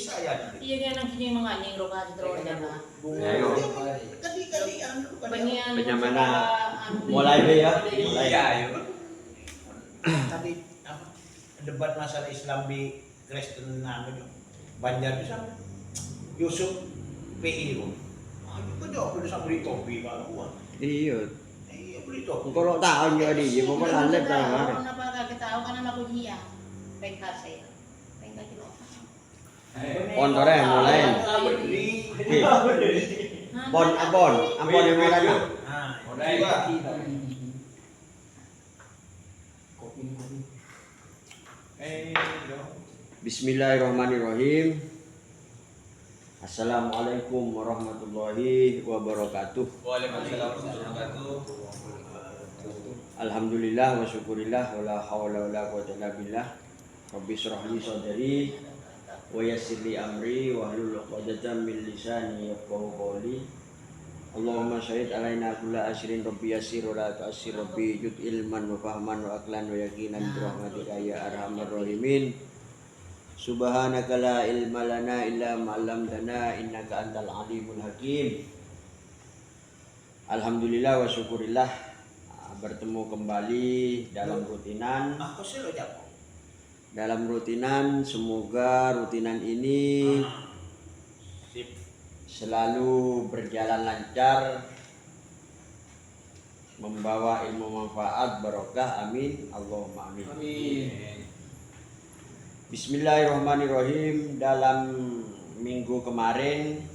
saya. Iya dia nang kini menganying roka terus ya nah. Ayo. Kali-kalian Penyamana mulai deh ya. Mulai ayo. Tadi apa? Debat masalah Islam di Kristen Banjar itu sama Yusuf PI itu. Itu jawab udah sampai topi kalau Iya. Iya beli topi. Kalau tahu ya dia mau lanjut dah. Kenapa kita tahu karena aku dia. Pengkat saya. Pengkat itu. Kontore mulai. Bon abon yang mulai. Nah, mulai. Bismillahirrahmanirrahim. Assalamualaikum warahmatullahi wabarakatuh. Waalaikumsalam warahmatullahi wabarakatuh. Alhamdulillah wa syukurillah wa la haula wa la quwwata illa billah. Rabbi shrah li sadri wa yassir li amri wa hlul 'uqdatam min lisani yafqahu qawli. Allahumma syahid alaina kulla asrin rabbi yassir wa la tu'assir rabbi jud ilman wa fahman wa aqlan wa yaqinan bi rahmatika ya arhamar rahimin. Subhanaka la ilma lana illa ma 'allamtana innaka antal alimul hakim. Alhamdulillah wa syukurillah bertemu kembali dalam rutinan. Dalam rutinan, semoga rutinan ini selalu berjalan lancar, membawa ilmu manfaat barokah, amin Allahumma amin. Bismillahirrahmanirrahim. Dalam minggu kemarin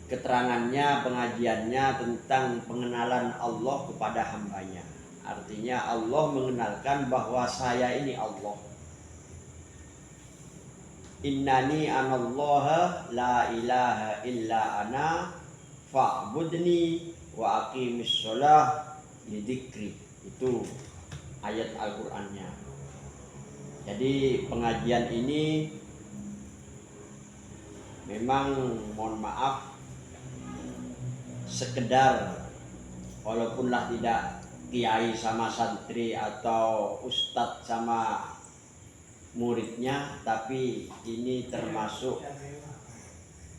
keterangannya, pengajiannya tentang pengenalan Allah kepada hambanya. Artinya Allah mengenalkan bahwa saya ini Allah. Innani anallaha la ilaha illa ana fa'budni wa aqimis sholah lidzikri. Itu ayat Al-Qur'annya. Jadi pengajian ini memang mohon maaf sekedar, walaupunlah tidak kiai sama santri atau ustadz sama muridnya, tapi ini termasuk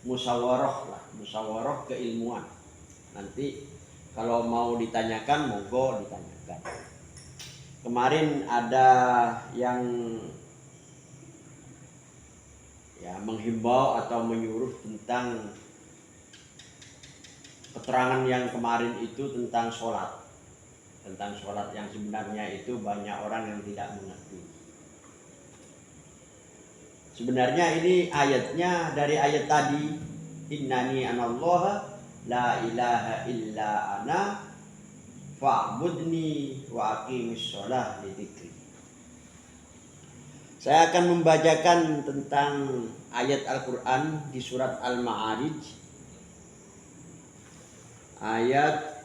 musyawarah keilmuan. Nanti kalau mau ditanyakan monggo ditanyakan. Kemarin ada yang menghimbau atau menyuruh tentang keterangan yang kemarin itu tentang sholat yang sebenarnya itu banyak orang yang tidak mengerti. Sebenarnya ini ayatnya dari ayat tadi, innani anallaha la ilaha illa ana fa'budni wa aqimis sholah lidzikri. Saya akan membacakan tentang ayat Al-Quran di surat Al-Ma'arij, ayat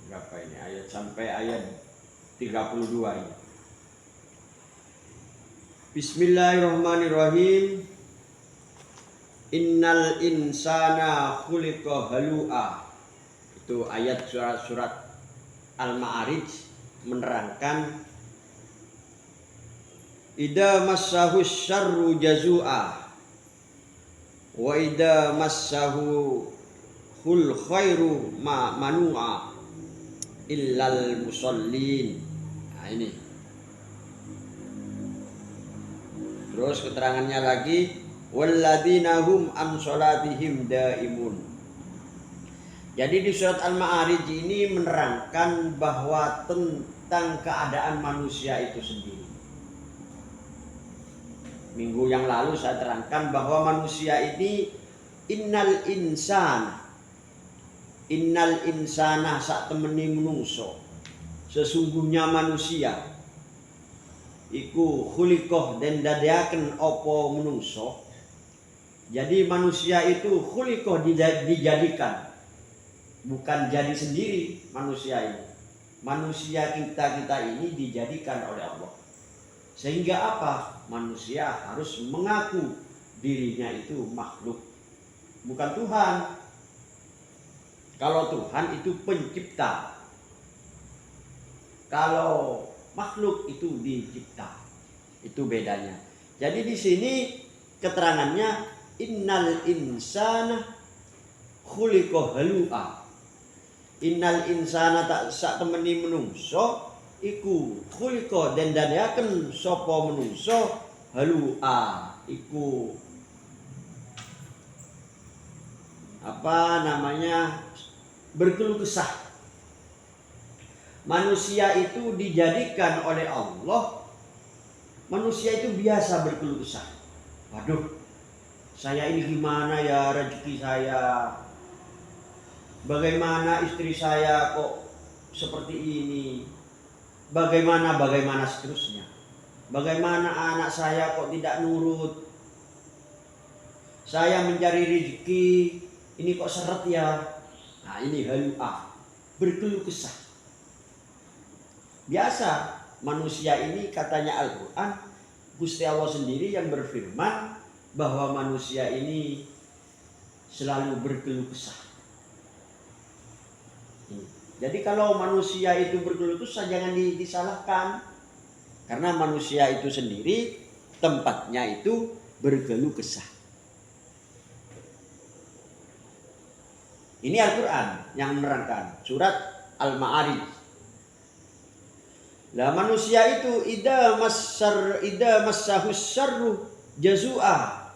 berapa ini? Ayat sampai ayat 32 ini. Bismillahirrahmanirrahim. Innal insana khuliqa halu'a. Itu ayat surat Al-Ma'arij menerangkan idza massahu syarru jazu'a wa idza massahu khul khairu manu'a illal musallin. Nah ini. Terus keterangannya lagi, walladzina hum an sholatihim daimun. Jadi di surat Al-Ma'arij ini menerangkan bahwa tentang keadaan manusia itu sendiri. Minggu yang lalu saya terangkan bahwa manusia ini innal insana sak temeni menungso. Sesungguhnya manusia iku khuliqah dan dadiaken opo menungso. Jadi manusia itu khuliqah dijadikan, bukan jadi sendiri manusia ini. Manusia kita ini dijadikan oleh Allah. Sehingga apa? Manusia harus mengaku dirinya itu makhluk, bukan Tuhan. Kalau Tuhan itu pencipta. Kalau makhluk itu dicipta. Itu bedanya. Jadi di sini keterangannya innal insana khuliqa halu'a. Innal insana tak sak temeni menungso iku khuliqa den dadiaken sapa menungso halu'a iku apa namanya berkeluh kesah. Manusia itu dijadikan oleh Allah, manusia itu biasa berkeluh kesah. Waduh, saya ini gimana ya rezeki saya? Bagaimana istri saya kok seperti ini? Bagaimana seterusnya? Bagaimana anak saya kok tidak nurut? Saya mencari rezeki, ini kok seret ya? Nah ini halu'ah, berkeluh kesah. Biasa manusia ini katanya Al-Quran, Gusti Allah sendiri yang berfirman bahwa manusia ini selalu berkeluh kesah. Jadi kalau manusia itu berkeluh kesah jangan disalahkan. Karena manusia itu sendiri tempatnya itu berkeluh kesah. Ini Al-Quran yang menerangkan surat Al-Ma'arij. Lah manusia itu idza massahus syarru jazua.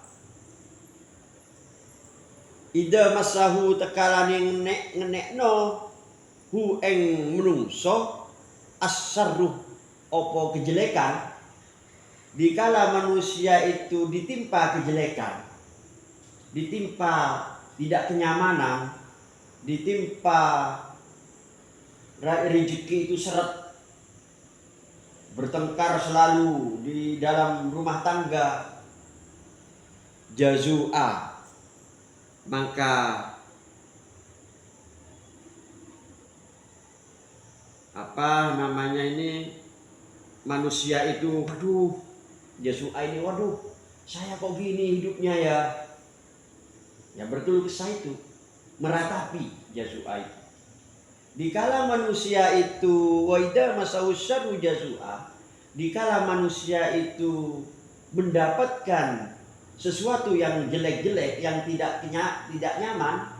Idza massahu tekalane ngenekno hu ing menungso as-syarru apa kejelekan. Dikala manusia itu ditimpa kejelekan, ditimpa tidak kenyamanan, ditimpa rezeki itu seret, bertengkar selalu di dalam rumah tangga, jazua, maka apa namanya ini manusia itu waduh jazua ini waduh saya kok gini hidupnya ya berkeluh kesah itu meratapi jazua itu. Dikala manusia itu waida masausyarru jazua, dikala manusia itu mendapatkan sesuatu yang jelek-jelek yang tidak nyaman,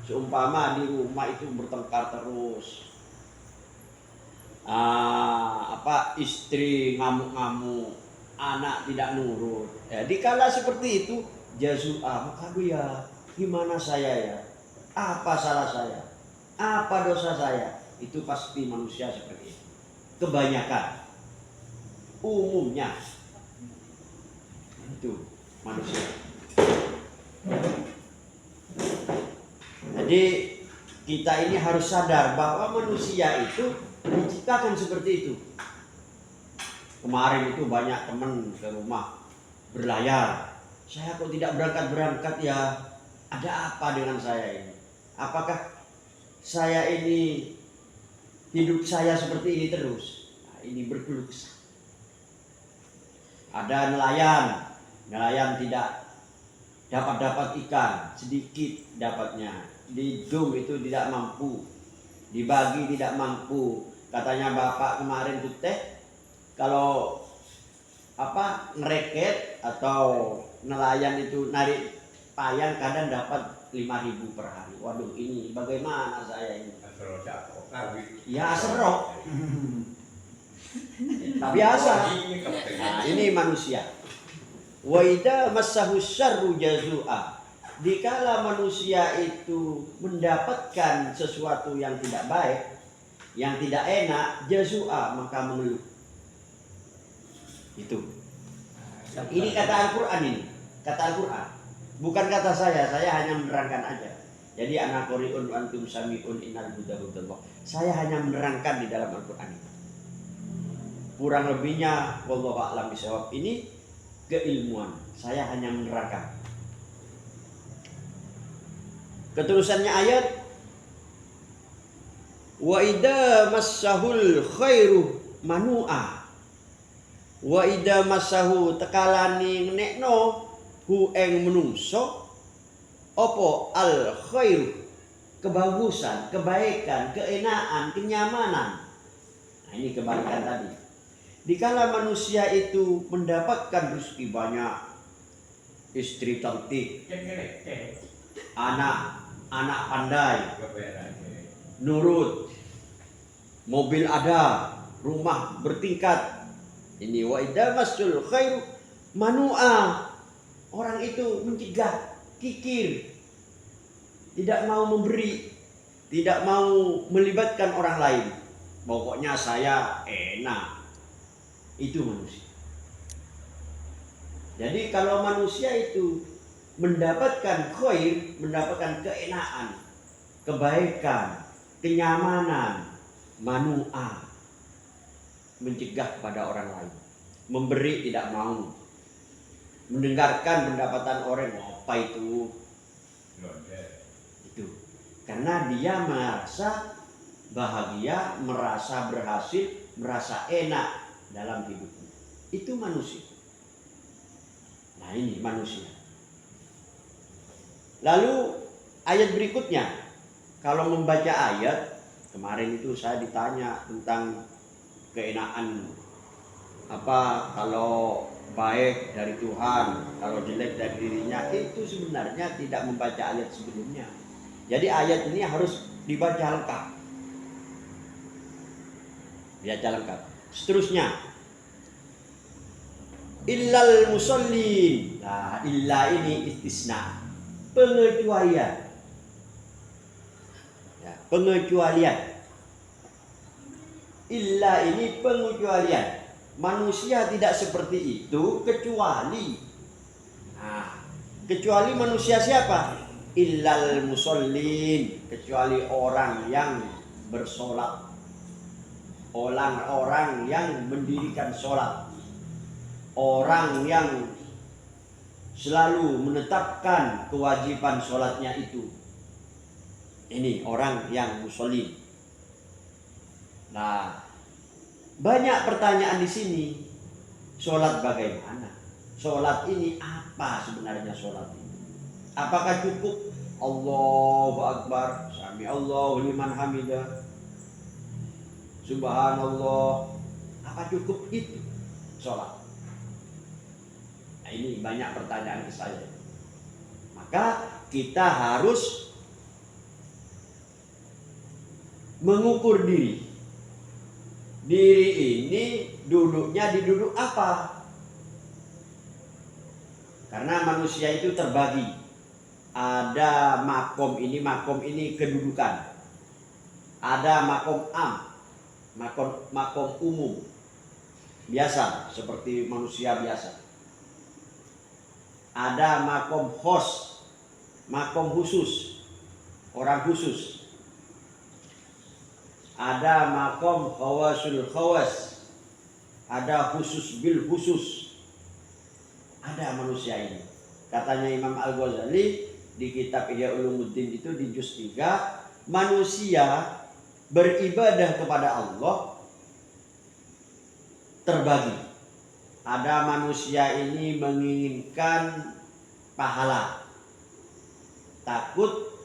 seumpama di rumah itu bertengkar terus, istri ngamuk-ngamuk, anak tidak nurut. Ya, dikala seperti itu jazua, maka ya gimana saya ya? Apa salah saya? Apa dosa saya? Itu pasti manusia seperti itu. Kebanyakan, umumnya itu manusia. Jadi kita ini harus sadar bahwa manusia itu diciptakan seperti itu. Kemarin itu banyak teman ke rumah berlayar. Saya kok tidak berangkat ya? Ada apa dengan saya ini? Apakah saya ini hidup saya seperti ini terus? Nah, ini berkeluh kesah. Ada nelayan tidak dapat ikan, sedikit dapatnya. Di dum itu tidak mampu, dibagi tidak mampu. Katanya bapak kemarin tuh kalau ngereket atau nelayan itu narik payang kadang dapat 5.000 per hari. Waduh, ini bagaimana saya ini? Ya serok. Biasa. Nah, ini manusia. Wa idza massahu syarru jazua. Dikala manusia itu mendapatkan sesuatu yang tidak baik, yang tidak enak, jazua, maka mengeluh. Itu. Ini kata Al-Quran ini. Kata Al-Quran. Bukan kata saya hanya menerangkan aja. Jadi ana qori'un wa antum sami'un innal hudahudallah. Saya hanya menerangkan di dalam Al-Quran ini. Kurang lebihnya wallahu a'lam bishawab. Ini keilmuan. Saya hanya menerangkan. Keterusannya ayat wa idza massahul khairu manu'a. Wa idza massahu tekalani nekno hu eng menungso opo al khairu kebagusan, kebaikan, keenaan, kenyamanan. Nah, ini kebalikan tadi. Dikala manusia itu mendapatkan rezeki banyak, istri cantik, anak pandai, nurut, mobil ada, rumah bertingkat. Ini wa idza masul khairu manua. Orang itu mencegah, kikir, tidak mau memberi, tidak mau melibatkan orang lain. Pokoknya saya enak. Itu manusia. Jadi kalau manusia itu mendapatkan khair, mendapatkan keenaan, kebaikan, kenyamanan, manua, mencegah pada orang lain, memberi tidak mau, mendengarkan pendapatan orang, apa itu, karena dia merasa bahagia, merasa berhasil, merasa enak dalam hidupnya. Itu manusia. Nah, ini manusia. Lalu ayat berikutnya, kalau membaca ayat, kemarin itu saya ditanya tentang keenaan apa kalau baik dari Tuhan, kalau jelek dari dirinya, itu sebenarnya tidak membaca ayat sebelumnya. Jadi ayat ini harus dibaca lengkap. Baca lengkap. Seterusnya, illal musallin. Nah, illa ini istisna, pengecualian. Ya, pengecualian. Illa ini pengecualian. Manusia tidak seperti itu kecuali. Nah, kecuali manusia siapa? Illal musallin, kecuali orang yang bersolat, orang-orang yang mendirikan sholat, orang yang selalu menetapkan kewajiban sholatnya itu. Ini orang yang musallin. Nah, banyak pertanyaan di sini. Sholat bagaimana? Sholat ini apa sebenarnya sholat ini? Apakah cukup Allahu Akbar, Sami Allahu liman hamidah, Subhanallah? Apa cukup itu sholat? Nah, ini banyak pertanyaan ke saya. Maka kita harus mengukur diri. Diri ini duduknya di duduk apa? Karena manusia itu terbagi. Ada makom ini kedudukan. Ada makom am, makom umum. Biasa, seperti manusia biasa. Ada makom khos, makom khusus, orang khusus. Ada makom khawasul khawas, ada khusus bil khusus. Ada manusia ini. Katanya Imam Al-Ghazali di kitab Ihya Ulumuddin itu di juz 3, manusia beribadah kepada Allah terbagi. Ada manusia ini menginginkan pahala, takut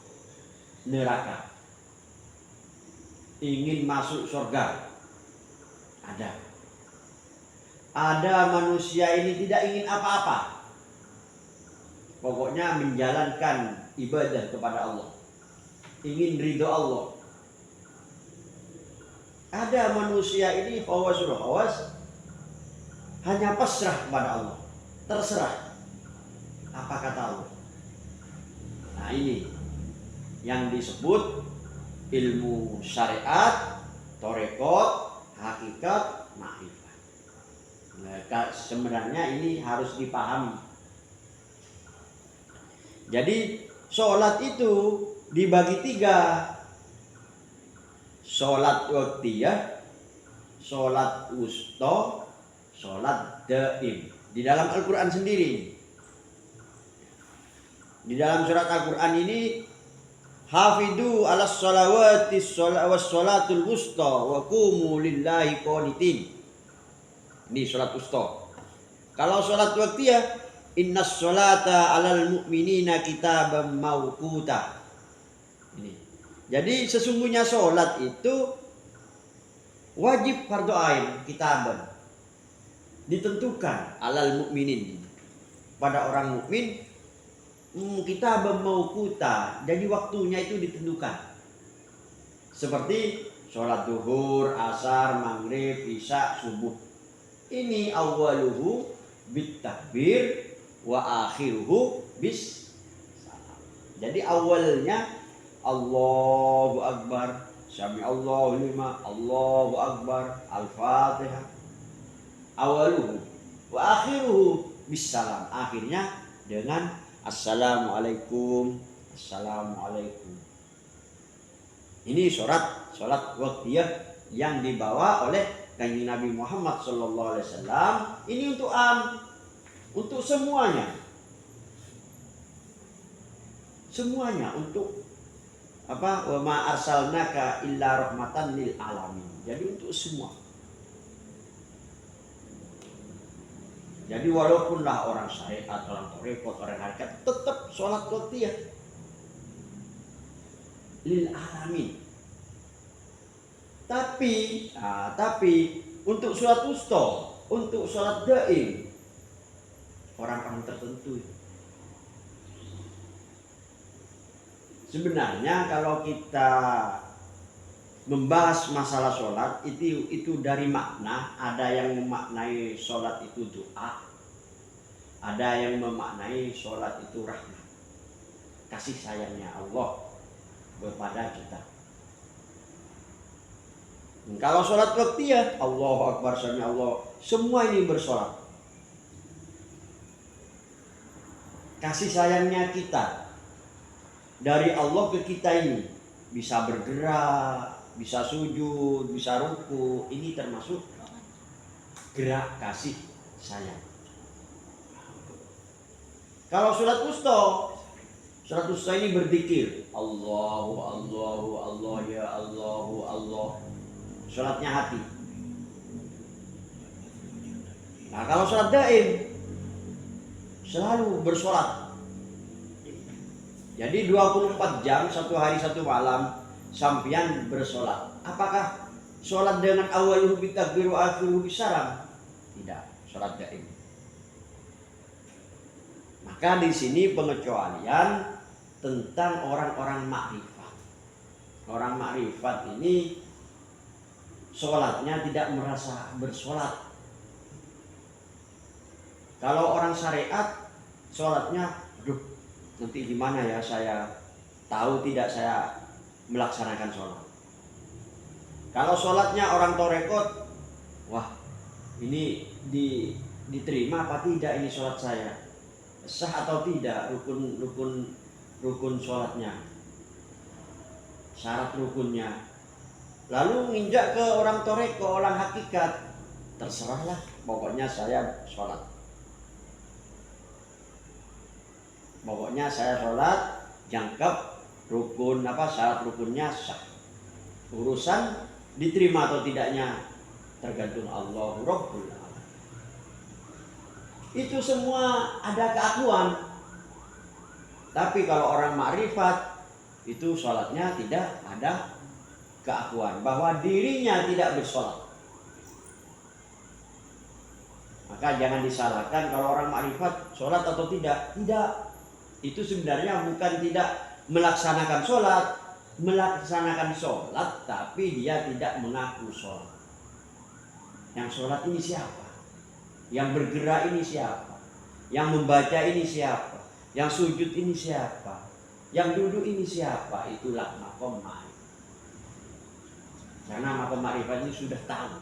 neraka, ingin masuk surga. Ada manusia ini tidak ingin apa-apa, pokoknya menjalankan ibadah kepada Allah, ingin ridho Allah. Ada manusia ini khawasul khawas, hanya pasrah kepada Allah, terserah apa kata Allah. Nah, ini yang disebut ilmu syariat, torekot, hakikat, ma'rifat. Nah, sebenarnya ini harus dipahami. Jadi sholat itu dibagi 3. Sholat waktiyah, sholat wusta, sholat daim. Di dalam Al-Quran sendiri, di dalam surat Al-Quran ini, hafidu ala sholawati was sholatul wusta wa qumu lillahi qanitin. Ini sholat wusta. Kalau sholat waktiyah, innas sholata alal mu'minina kitaban mawquta. Ini Jadi sesungguhnya sholat itu wajib fardu ain kitaban. Ditentukan alal mukminin. Pada orang mukmin kita mauquta. Jadi waktunya itu ditentukan. Seperti sholat duhur, asar, maghrib, isya, subuh. Ini awaluhu bit takbir wa akhiruhu bis salam. Jadi awalnya Allahu Akbar, Sami Allahu liman, Allahu Akbar, Al-Fatihah. Awaluhu wa akhiruhu bis salam. Akhirnya dengan Assalamualaikum, Assalamualaikum. Ini sholat waqtiyah yang dibawa oleh Kanjeng Nabi Muhammad sallallahu alaihi wasallam. Ini untuk semuanya. Semuanya untuk apa? Wa ma arsalnaka illa rahmatan lil alamin. Jadi untuk semua. Jadi walaupun lah orang syariat, orang tarekat, orang hakikat, tetap sholat waqtiyah lil alamin. Tapi untuk sholat wusta, untuk sholat daim, orang-orang tertentu. Sebenarnya kalau kita membahas masalah sholat itu dari makna, ada yang memaknai sholat itu doa, ada yang memaknai sholat itu rahmat, kasih sayangnya Allah kepada kita. Kalau sholat waqtiyah, Allahu Akbar, Sami Allah, semua ini bersolat. Kasih sayangnya kita dari Allah ke kita ini bisa bergerak, bisa sujud, bisa ruku, ini termasuk gerak kasih sayang. Kalau sholat wusta ini berzikir, Allahu Allahu Allah ya Allahu Allah. Sholatnya hati. Nah kalau sholat daim selalu bersolat. Jadi 24 jam, satu hari satu malam sampian bersolat. Apakah sholat dengan awaluhu bitakbir wa akhiruhu bisalam? Tidak, sholat daim. Maka di sini pengecualian tentang orang-orang makrifat. Orang makrifat ini sholatnya tidak merasa bersolat. Kalau orang syariat sholatnya, aduh nanti gimana ya saya tahu tidak saya melaksanakan sholat. Kalau sholatnya orang torekot, wah ini diterima apa tidak ini sholat saya, sah atau tidak rukun sholatnya, syarat rukunnya. Lalu nginjak ke orang toreko, orang hakikat, terserahlah, pokoknya saya sholat. Pokoknya saya sholat, jangkep rukun syarat rukunnya sah. Urusan diterima atau tidaknya tergantung Allah Rabbul Alamin. Itu semua ada keakuan. Tapi kalau orang makrifat itu sholatnya tidak ada keakuan bahwa dirinya tidak bersolat. Maka jangan disalahkan kalau orang makrifat sholat atau tidak. Tidak. Itu sebenarnya bukan tidak melaksanakan sholat, melaksanakan sholat tapi dia tidak mengaku sholat. Yang sholat ini siapa? Yang bergerak ini siapa? Yang membaca ini siapa? Yang sujud ini siapa? Yang duduk ini siapa? Itulah maqam ma'rifat. Karena maqam ma'rifat ini sudah tahu,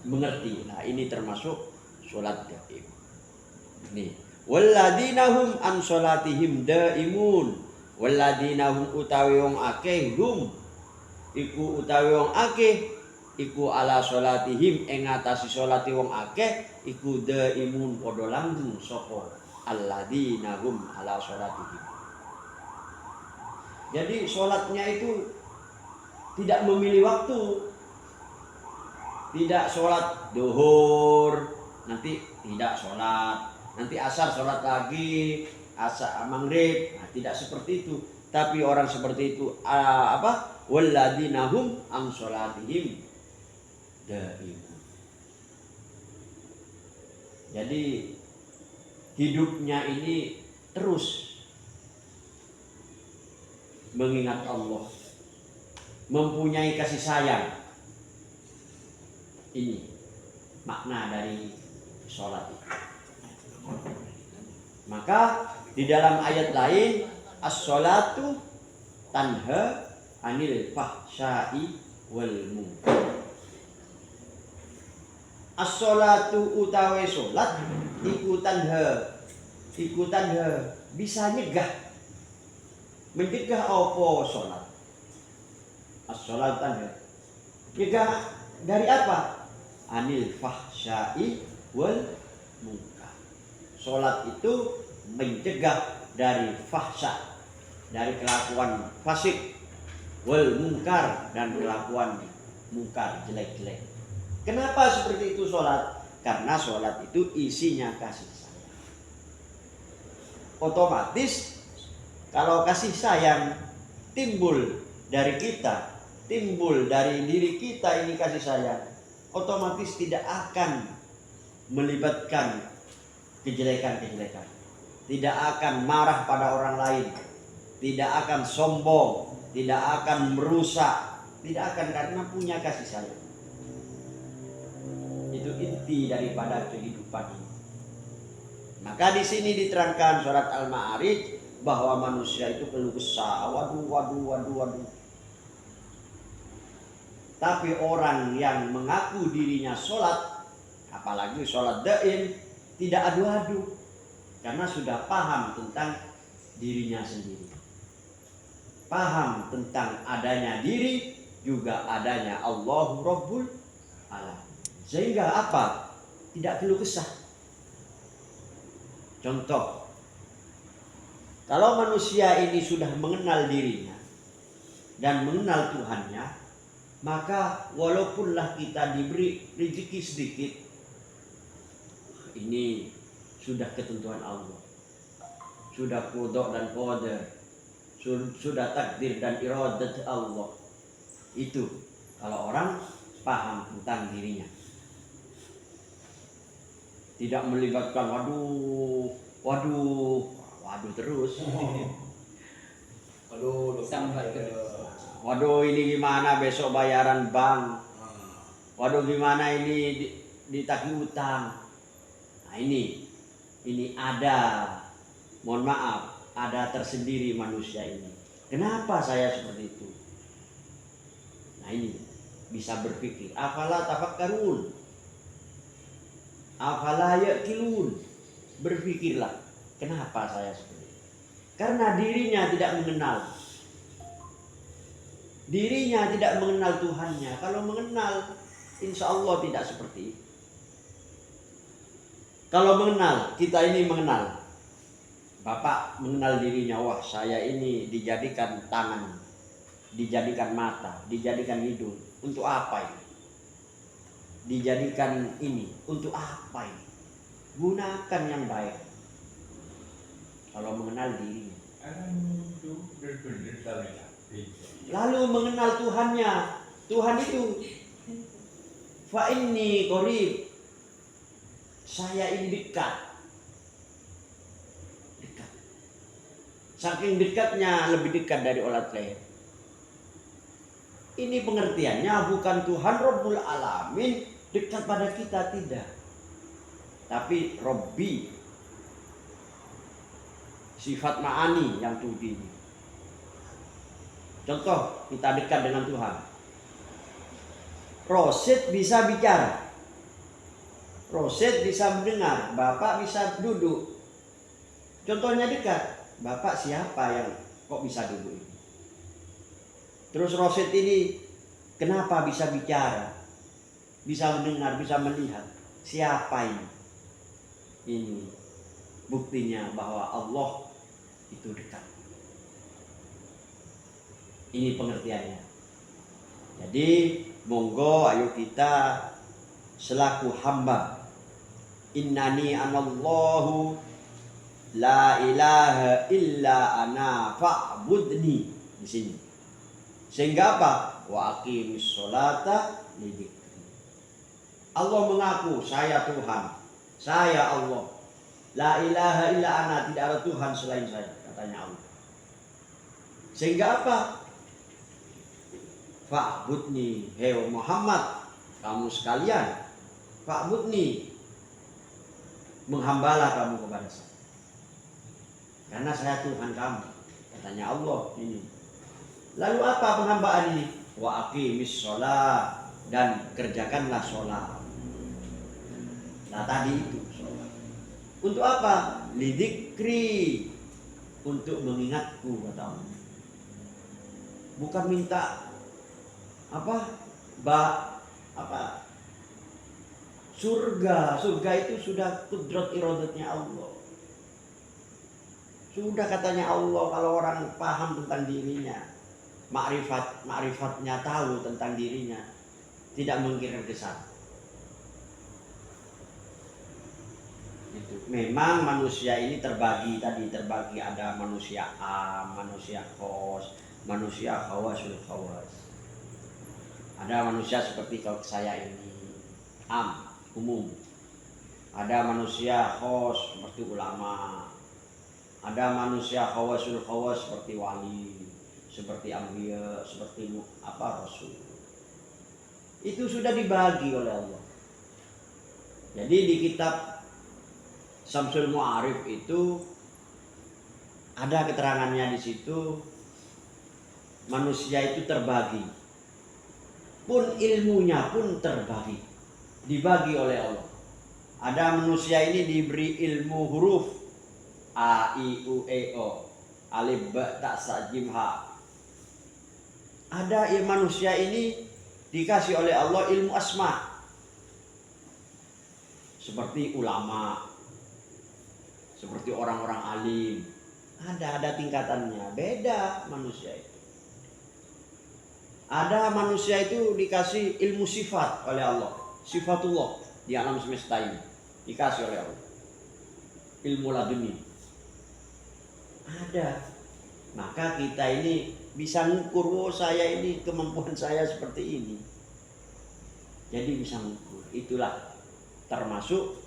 mengerti. Nah ini termasuk sholat daim. Nih, walladzina hum an sholatihim daimun. Walladzina hum utawi wong akeh hum iku utawi wong akeh iku ala sholatihim ing ngatasi sholati wong akeh iku daimun padha langgeng sapa alladzina hum ala sholatihim. Jadi sholatnya itu tidak memilih waktu. Tidak sholat duhur nanti tidak sholat, nanti asar sholat lagi, asar maghrib, nah, tidak seperti itu. Tapi orang seperti itu walladzina hum an sholatihim daimun. Jadi hidupnya ini terus mengingat Allah, mempunyai kasih sayang. Ini makna dari sholat itu. Maka di dalam ayat lain, as-sholatu tanha anil fahsya'i wal munkar. As-sholatu utawi sholat ikutan bisa nyegah. Mencegah apa sholat? As-sholatu tanha nyegah dari apa? Anil fahsya'i wal munkar. Sholat itu mencegah dari fahsya, dari kelakuan fasik, wal munkar, dan kelakuan munkar, jelek-jelek. Kenapa seperti itu sholat? Karena sholat itu isinya kasih sayang. Otomatis kalau kasih sayang timbul dari kita, timbul dari diri kita ini kasih sayang, otomatis tidak akan melibatkan kejelekan-kejelekan. Tidak akan marah pada orang lain, tidak akan sombong, tidak akan merusak, tidak akan, karena punya kasih sayang. Itu inti daripada kehidupan ini. Maka di sini diterangkan surat Al-Ma'arij bahwa manusia itu keluh kesah, waduh. Tapi orang yang mengaku dirinya sholat, apalagi sholat daim, tidak adu-adu, karena sudah paham tentang dirinya sendiri. Paham tentang adanya diri, juga adanya Allahu Rabbul Alamin. Sehingga apa? Tidak keluh kesah. Contoh, kalau manusia ini sudah mengenal dirinya dan mengenal Tuhannya, maka walaupunlah kita diberi rezeki sedikit, ini sudah ketentuan Allah, sudah qada dan qadar, sudah takdir dan iradat Allah. Itu kalau orang paham tentang dirinya, tidak melibatkan waduh terus. Sampai Waduh, ini gimana besok bayaran bank? Waduh, gimana ini ditagih utang? Nah, ini ada, mohon maaf, ada tersendiri manusia ini. Kenapa saya seperti itu? Nah, ini bisa berpikir, afala tafakkarun, afala yaqilun. Berpikirlah, kenapa saya seperti itu? Karena dirinya tidak mengenal. Dirinya tidak mengenal Tuhannya. Kalau mengenal, insya Allah tidak seperti itu. Kalau mengenal, kita ini mengenal. Bapak mengenal dirinya, wah saya ini dijadikan tangan, dijadikan mata, dijadikan hidung. Untuk apa ini? Dijadikan ini, untuk apa ini? Gunakan yang baik. Kalau mengenal dirinya. Lalu mengenal Tuhannya. Tuhan itu fa inni qarib. Saya ini dekat. Saking dekatnya, lebih dekat dari ulat leher. Ini pengertiannya bukan Tuhan Rabbul Alamin dekat pada kita, tidak. Tapi Rabbi, sifat ma'ani yang tudini. Contoh, kita dekat dengan Tuhan. Rosid bisa bicara, Rosid bisa mendengar, Bapak bisa duduk. Contohnya dekat. Bapak siapa yang kok bisa duduk ini? Terus Rosid ini kenapa bisa bicara, bisa mendengar, bisa melihat? Siapa ini? Ini buktinya bahwa Allah itu dekat. Ini pengertiannya. Jadi monggo ayo kita selaku hamba, innani anallahu la ilaha illa ana fa'budni di sini. Sehingga apa? Wa aqimis sholata li dzikri. Allah mengaku saya Tuhan, saya Allah. La ilaha illa ana, tidak ada Tuhan selain saya, katanya Allah. Sehingga apa? Fa'budni, hei Muhammad, kamu sekalian, fa'budni, menghambalah kamu kepada saya. Karena saya Tuhan kamu, katanya Allah ini. Lalu apa penghambaan ini? Wa aqimis sholat, dan kerjakanlah sholat. Nah tadi itu sholat. Untuk apa? Lidzikri, untuk mengingatku, kata Allah. Bukan minta surga itu sudah kudrat iradatnya Allah. Sudah katanya Allah, kalau orang paham tentang dirinya, ma'rifatnya, tahu tentang dirinya, tidak mengira ke sana. Memang manusia ini terbagi ada manusia am, manusia khos, manusia khawasul khawas. Ada manusia seperti kalau saya ini am, umum. Ada manusia khos seperti ulama. Ada manusia khawasul khawas seperti wali, seperti anbiya, seperti rasul. Itu sudah dibagi oleh Allah. Jadi di kitab Syamsul Mu'arif itu ada keterangannya di situ, manusia itu terbagi. Pun ilmunya pun terbagi, dibagi oleh Allah. Ada manusia ini diberi ilmu huruf A, I, U, E, O, alif, ba, ta, sa, jim, ha. Ada manusia ini dikasih oleh Allah ilmu asma, seperti ulama, seperti orang-orang alim. Ada tingkatannya, beda manusia itu. Ada manusia itu dikasih ilmu sifat oleh Allah, sifatullah di alam semesta ini dikasih oleh Allah, ilmu laduni. Ada. Maka kita ini bisa ngukur, saya ini kemampuan saya seperti ini. Jadi bisa ngukur. Itulah termasuk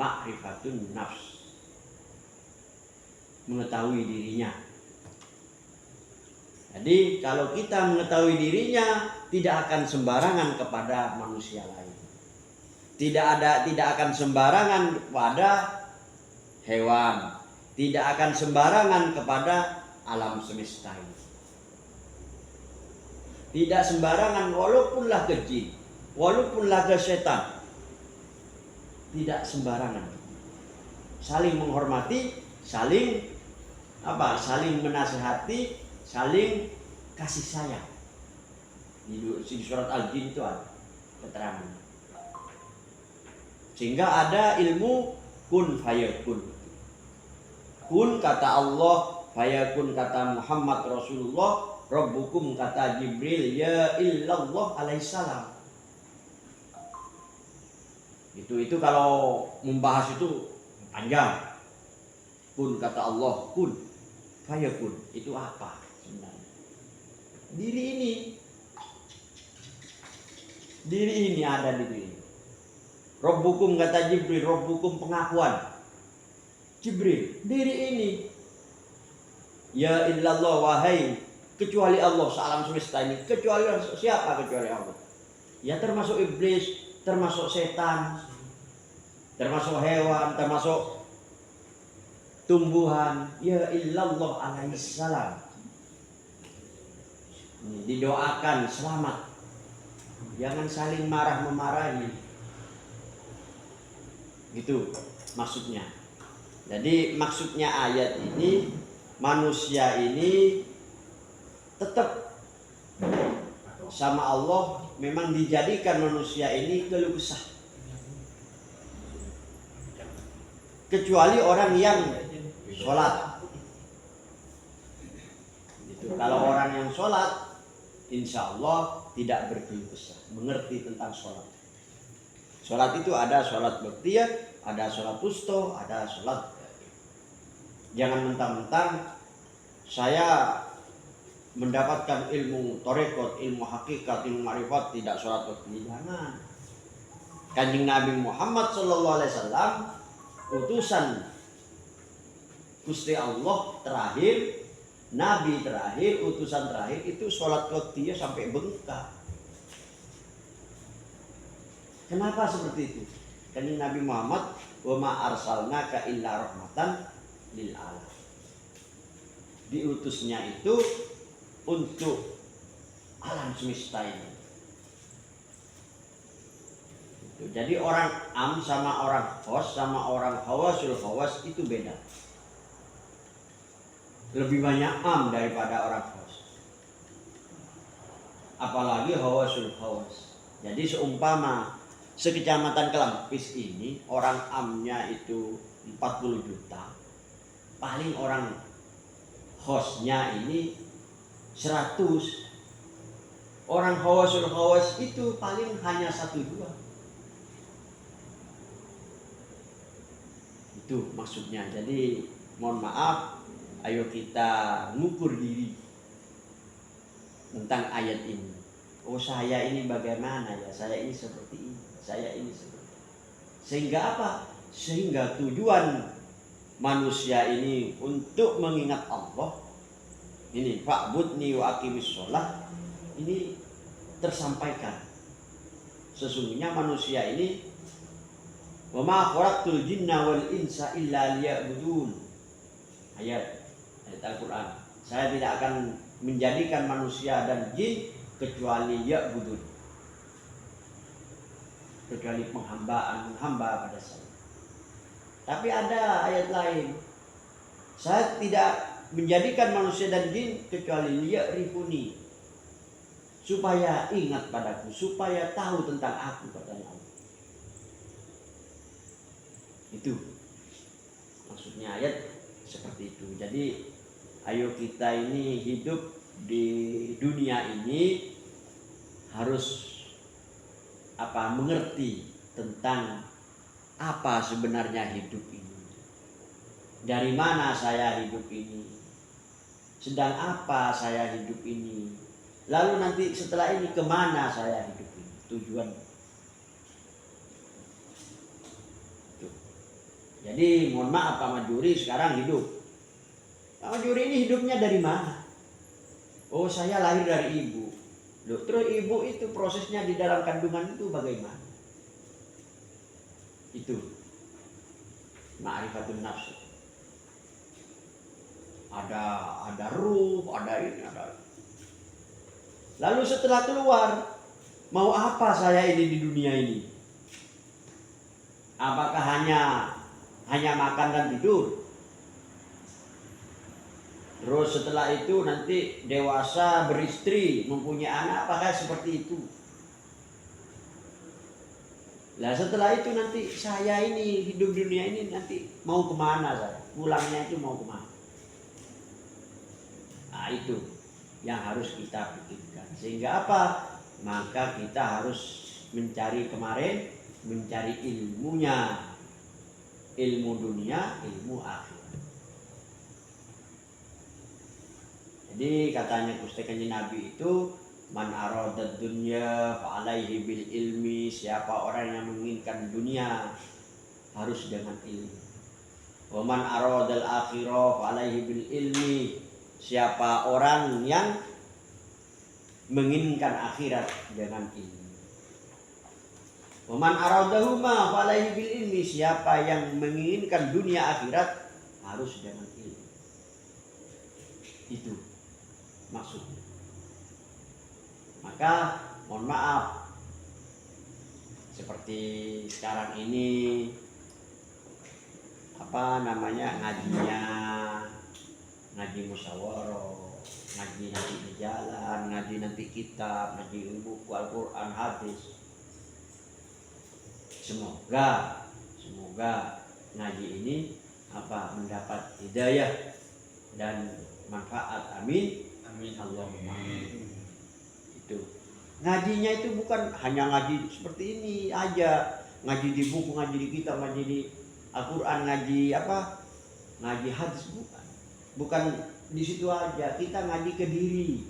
ma'rifatun nafs, mengetahui dirinya. Jadi kalau kita mengetahui dirinya, tidak akan sembarangan kepada manusia lain. Tidak akan sembarangan kepada hewan, tidak akan sembarangan kepada alam semesta ini. Tidak sembarangan, walaupunlah ke jin, walaupunlah ke setan. Tidak sembarangan. Saling menghormati, saling menasihati, saling kasih sayang. Di surat Al-Jin itu ada keterangan. Sehingga ada ilmu kun fayakun. Kun kata Allah, fayakun kata Muhammad Rasulullah, Rabbukum kata Jibril, ya illallah alaihissalam. Itu kalau membahas itu panjang. Kun kata Allah, kun fayakun, itu apa sebenarnya? Diri ini ada di diri. Rabbukum kata Jibril, Rabbukum pengakuan Jibril, diri ini. Ya illallah, wahai kecuali Allah sealam semesta ini, kecuali siapa kecuali Allah? Ya termasuk iblis, termasuk setan, termasuk hewan, termasuk tumbuhan. Ya illallah alaihissalam. Didoakan selamat, jangan saling marah-memarahi. Gitu maksudnya. Jadi maksudnya ayat ini, manusia ini tetap sama Allah, memang dijadikan manusia ini keluh kesah. Kecuali orang yang sholat. Gitu. Kalau orang yang sholat, insya Allah tidak berkeluh kesah, mengerti tentang sholat. Sholat itu ada sholat baktiyah, ada sholat wusta, ada sholat Jangan mentang-mentang saya mendapatkan ilmu torekot, ilmu hakikat, ilmu ma'rifat, tidak sholat waktu. Jangan. Kanjeng Nabi Muhammad sallallahu alaihi wasallam, utusan Gusti Allah terakhir, Nabi terakhir, utusan terakhir itu sholat waktunya sampai bengkak. Kenapa seperti itu? Kanjeng Nabi Muhammad, wa ma arsalnaka illa rahmatan lil alamin. Diutusnya itu untuk alam semesta ini. Jadi orang am sama orang khos sama orang hawasul hawas itu beda. Lebih banyak am daripada orang khos. Apalagi hawasul hawas. Jadi seumpama sekecamatan Kelampis ini orang amnya itu 40 juta. Paling orang khosnya ini 100. Orang hawasul hawas itu paling hanya 1-2. Itu maksudnya. Jadi mohon maaf, ayo kita ngukur diri tentang ayat ini. Oh, saya ini bagaimana ya? Saya ini seperti ini. Saya ini seperti ini. Sehingga apa? Sehingga tujuan manusia ini untuk mengingat Allah ini fa'budni wa aqimis sholah ini tersampaikan. Sesungguhnya manusia ini wa ma khalaqtul jinna wal insa illa liya'budun. Ayat Al-Quran. Saya tidak akan menjadikan manusia dan jin kecuali ya'budun. Kecuali menghamba pada saya. Tapi ada ayat lain. Saya tidak menjadikan manusia dan jin kecuali liya'rifuni. Supaya ingat padaku, supaya tahu tentang aku, katanya Allah. Itu maksudnya ayat seperti itu. Jadi ayo kita ini hidup di dunia ini harus mengerti tentang apa sebenarnya hidup ini. Dari mana saya hidup ini? Sedang apa saya hidup ini? Lalu nanti setelah ini kemana saya hidup ini? Tujuan. Jadi mohon maaf Pak Majuri sekarang hidup. Pak Majuri ini hidupnya dari mana? Oh, saya lahir dari ibu. Loh, terus ibu itu prosesnya di dalam kandungan itu bagaimana? Itu ma'rifatun nafs. Ada ruh, ada ini, ada. Lalu setelah keluar, mau apa saya ini di dunia ini? Apakah hanya makan dan tidur? Terus setelah itu nanti dewasa, beristri, mempunyai anak, apakah seperti itu? Nah setelah itu nanti saya ini hidup dunia ini nanti mau kemana saya? Pulangnya itu mau kemana? Nah itu yang harus kita pikirkan. Sehingga apa? Maka kita harus mencari ilmunya. Ilmu dunia, ilmu akhirat. Jadi katanya Gusti Kanjeng Nabi itu man aradad dunya fa alaihi bil ilmi. Siapa orang yang menginginkan dunia harus dengan ilmu. Wa man aradal akhirah fa alaihi bil ilmi. Siapa orang yang menginginkan akhirat dengan ilmu. Wa man aradahuma fa alaihi bil ilmi. Siapa yang menginginkan dunia akhirat harus dengan ilmu. Itu maksudnya. Maka mohon maaf, seperti sekarang ini ngaji musyawarah, ngaji nanti di jalan, ngaji nanti kitab, ngaji buku Al-Quran, hadis. Semoga ngaji ini mendapat hidayah dan manfaat. Amin. Amin. Allahumma. Itu. Ngajinya itu bukan hanya ngaji seperti ini aja, ngaji di buku, ngaji di kitab, ngaji di Al-Quran, ngaji ngaji hadis bukan. Bukan di situ aja, kita ngaji ke diri.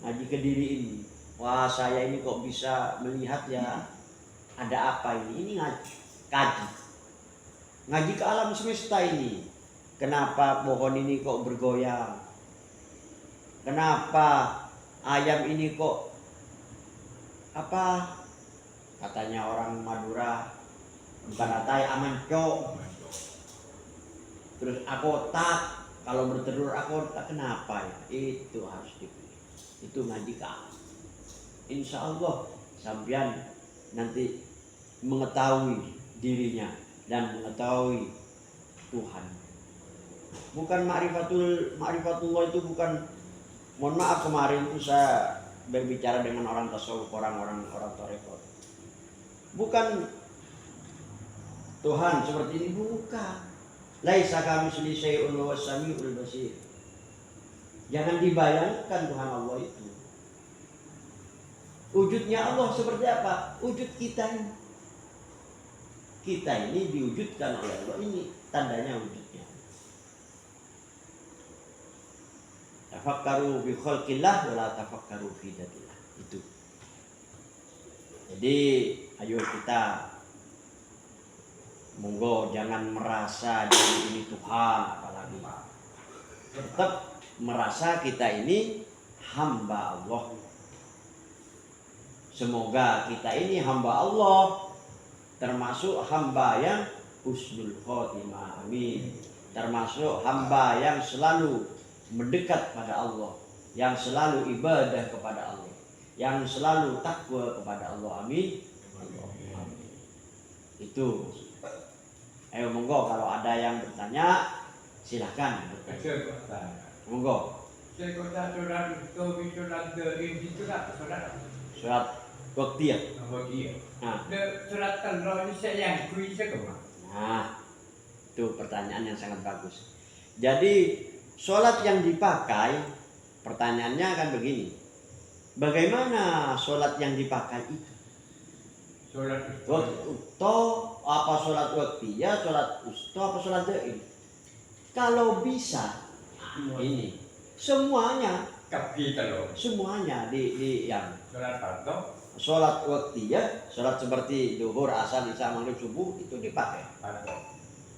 Ngaji ke diri ini. Wah, saya ini kok bisa melihat ya ada apa ini? Ini ngaji, kaji. Ngaji ke alam semesta ini. Kenapa pohon ini kok bergoyang? Kenapa ayam ini kok apa? Katanya orang Madura, bukan atai amancok. Terus akotak, kalau bertelur akotak, kenapa ya? Itu harus dipilih. Itu ngaji ke alam. Insya Allah sampean nanti mengetahui dirinya dan mengetahui Tuhan. Bukan ma'rifatullah itu bukan, mohon maaf kemarin itu saya berbicara dengan orang tasawuf, orang tarekat. Bukan Tuhan seperti ini, bukan. Laisa kamitslihi syai'un wa huwas samiul basir. Jangan dibayangkan Tuhan Allah itu. Wujudnya Allah seperti apa? Wujud kita ini. Kita ini diwujudkan oleh Allah. Ini tandanya wujudnya. Tafakkaru bi khalqillah wa la tafakkaru fi dzatillah. Itu. Jadi ayo kita monggo jangan merasa diri ini Tuhan, apalagi tetap merasa kita ini hamba Allah. Semoga kita ini hamba Allah, termasuk hamba yang husnul khotimah, amin. Termasuk hamba yang selalu mendekat pada Allah, yang selalu ibadah kepada Allah, yang selalu takwa kepada Allah, amin. Amin. Itu. Ayo monggo kalau ada yang bertanya silakan bertanya. Monggo. Surat Waktiyah. Nah, itu pertanyaan yang sangat bagus. Jadi sholat yang dipakai, pertanyaannya akan begini. Bagaimana sholat yang dipakai itu? Sholat usto apa sholat waktiyah, sholat usto apa sholat daim? Kalau bisa ini semuanya di yang sholat waktiyah, sholat seperti zuhur, asar, isya, maghrib, subuh itu dipakai.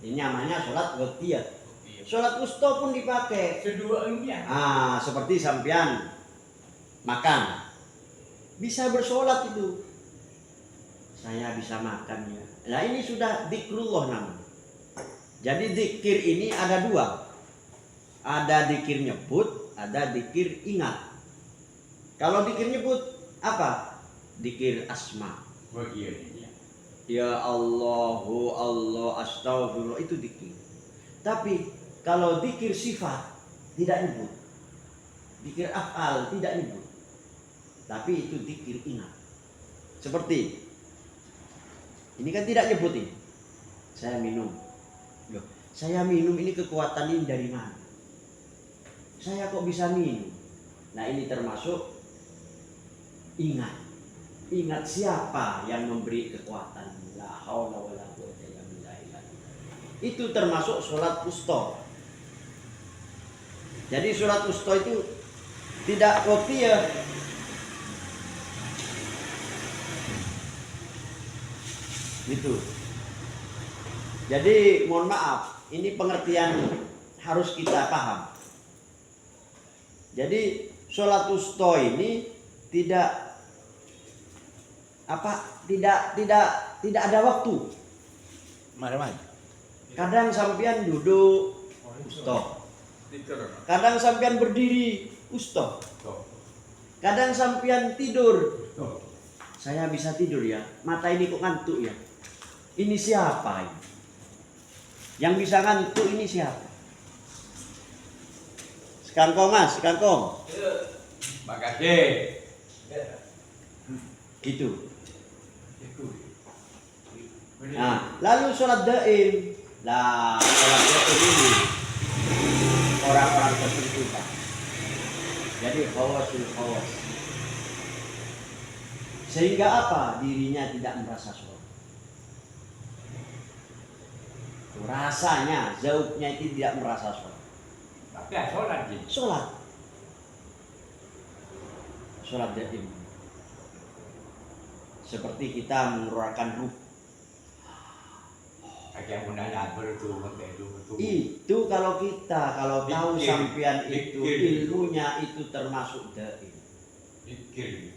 Ini namanya sholat waktiyah. Sholat usto pun dipakai. Seperti sampean makan bisa bersolat itu. Saya bisa makan ya. Nah ini sudah zikrullah namanya. Jadi zikir ini ada dua. Ada zikir nyebut, ada zikir ingat. Kalau zikir nyebut apa? Zikir asma. Ya Allahu Allah astaghfirullah itu zikir. Tapi kalau zikir sifat tidak nyebut. Zikir af'al tidak nyebut. Tapi itu zikir ingat. Seperti ini kan tidak nyebut ini. Saya minum. Loh, saya minum ini kekuatan ini dari mana? Saya kok bisa minum? Nah ini termasuk ingat. Ingat siapa yang memberi kekuatan. La haula wala quwwata illa billah. Itu termasuk sholat usto. Jadi sholat usto itu tidak waktiyah. Gitu. Jadi mohon maaf, ini pengertian harus kita paham. Jadi sholat usto ini tidak ada waktu. Kadang sampean duduk usto. Kadang sampean berdiri usto. Kadang sampean tidur. Saya bisa tidur ya, mata ini kok ngantuk ya. Ini siapa ini? Yang bisa ngantuk ini siapa? Sekangkong mas, sekangkong. Makasih. Gitu. Nah, lalu sholat daim. Lah, sholat daim ini orang-orang tertentu Pak. Jadi khawasul khawas. Sehingga apa? Dirinya tidak merasa sholat. Rasanya, zauknya itu tidak merasa sholat. Tapi sholat gitu. Sholat. Sholat daim. Seperti kita mengeluarkan ruh. Kayak menanya bertubuh. Itu kalau tahu Zikir. sampean itu Zikir. ilmunya itu termasuk daim. Pikir.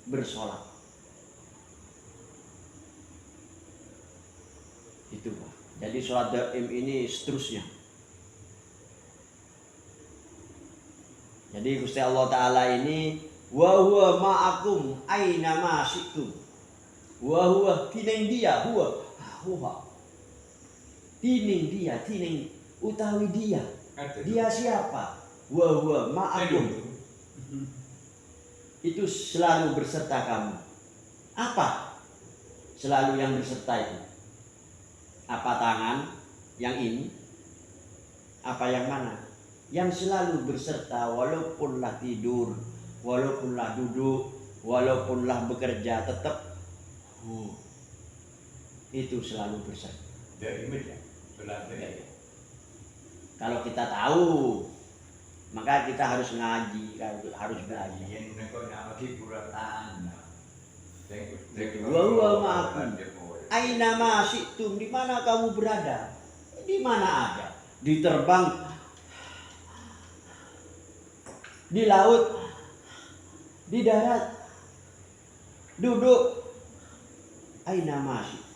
Bersolat. Itu Pak. Jadi sholat daim ini seterusnya. Jadi Gusti Allah Ta'ala ini wa huwa ma'akum aina ma syi'tum. Wa huwa tining dia huwa. Tining dia, tining utawi dia. Dia siapa? Wa huwa ma'akum. Itu selalu berserta kamu. Apa? Selalu yang berserta itu. Apa tangan? Yang ini? Apa yang mana? Yang selalu berserta walaupunlah tidur, walaupunlah duduk, walaupunlah bekerja, tetap itu selalu berserta. Dari mana? Sholat dari. Kalau kita tahu, maka kita harus ngaji, harus belajar. Yang mereka nama hiburan. Wa ma'akum. Aina ma syi'tum, di mana kamu berada? Di mana aja? Diterbang, di laut, di darat, duduk. Aina ma syi'tum.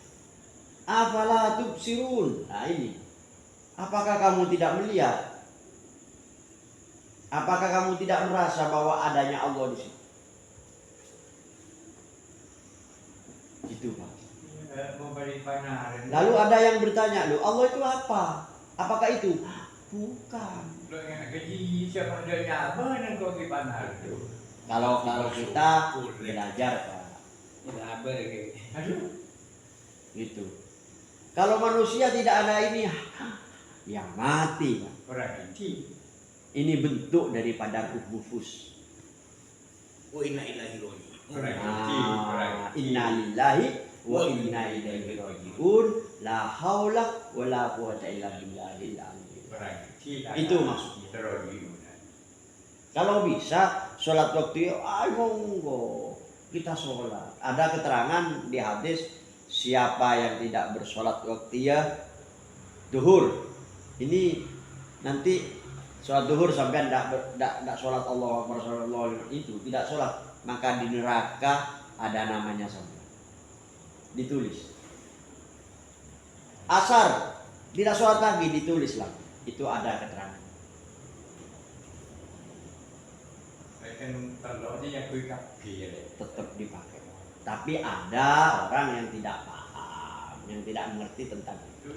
Afala tubsirun. Nah ini. Apakah kamu tidak melihat? Apakah kamu tidak merasa bahwa adanya Allah di situ? Gitu Pak. Lalu ada yang bertanya, loh Allah itu apa? Apakah itu? Bukan. Kalau kita belajar Pak. Gitu. Kalau manusia tidak ada ini, ya mati Pak. Ini bentuk daripada ruh-nufus. Wa inna ilahi raji'un. Inna lillahi wa inna ilaihi raji'un. La haula wa la quwata illa billahil aliyyil. Itu maksudnya. Kalau bisa sholat waktu monggo kita sholat. Ada keterangan di hadis, siapa yang tidak bersolat waktu duhur. Ini nanti sholat duhur sampai tidak sholat Allah Akbar itu tidak sholat, maka di neraka ada namanya sampai ditulis. Asar tidak sholat lagi, ditulis lah, itu ada keterangan. Tetap dipakai. Tapi ada orang yang tidak paham, yang tidak mengerti tentang itu.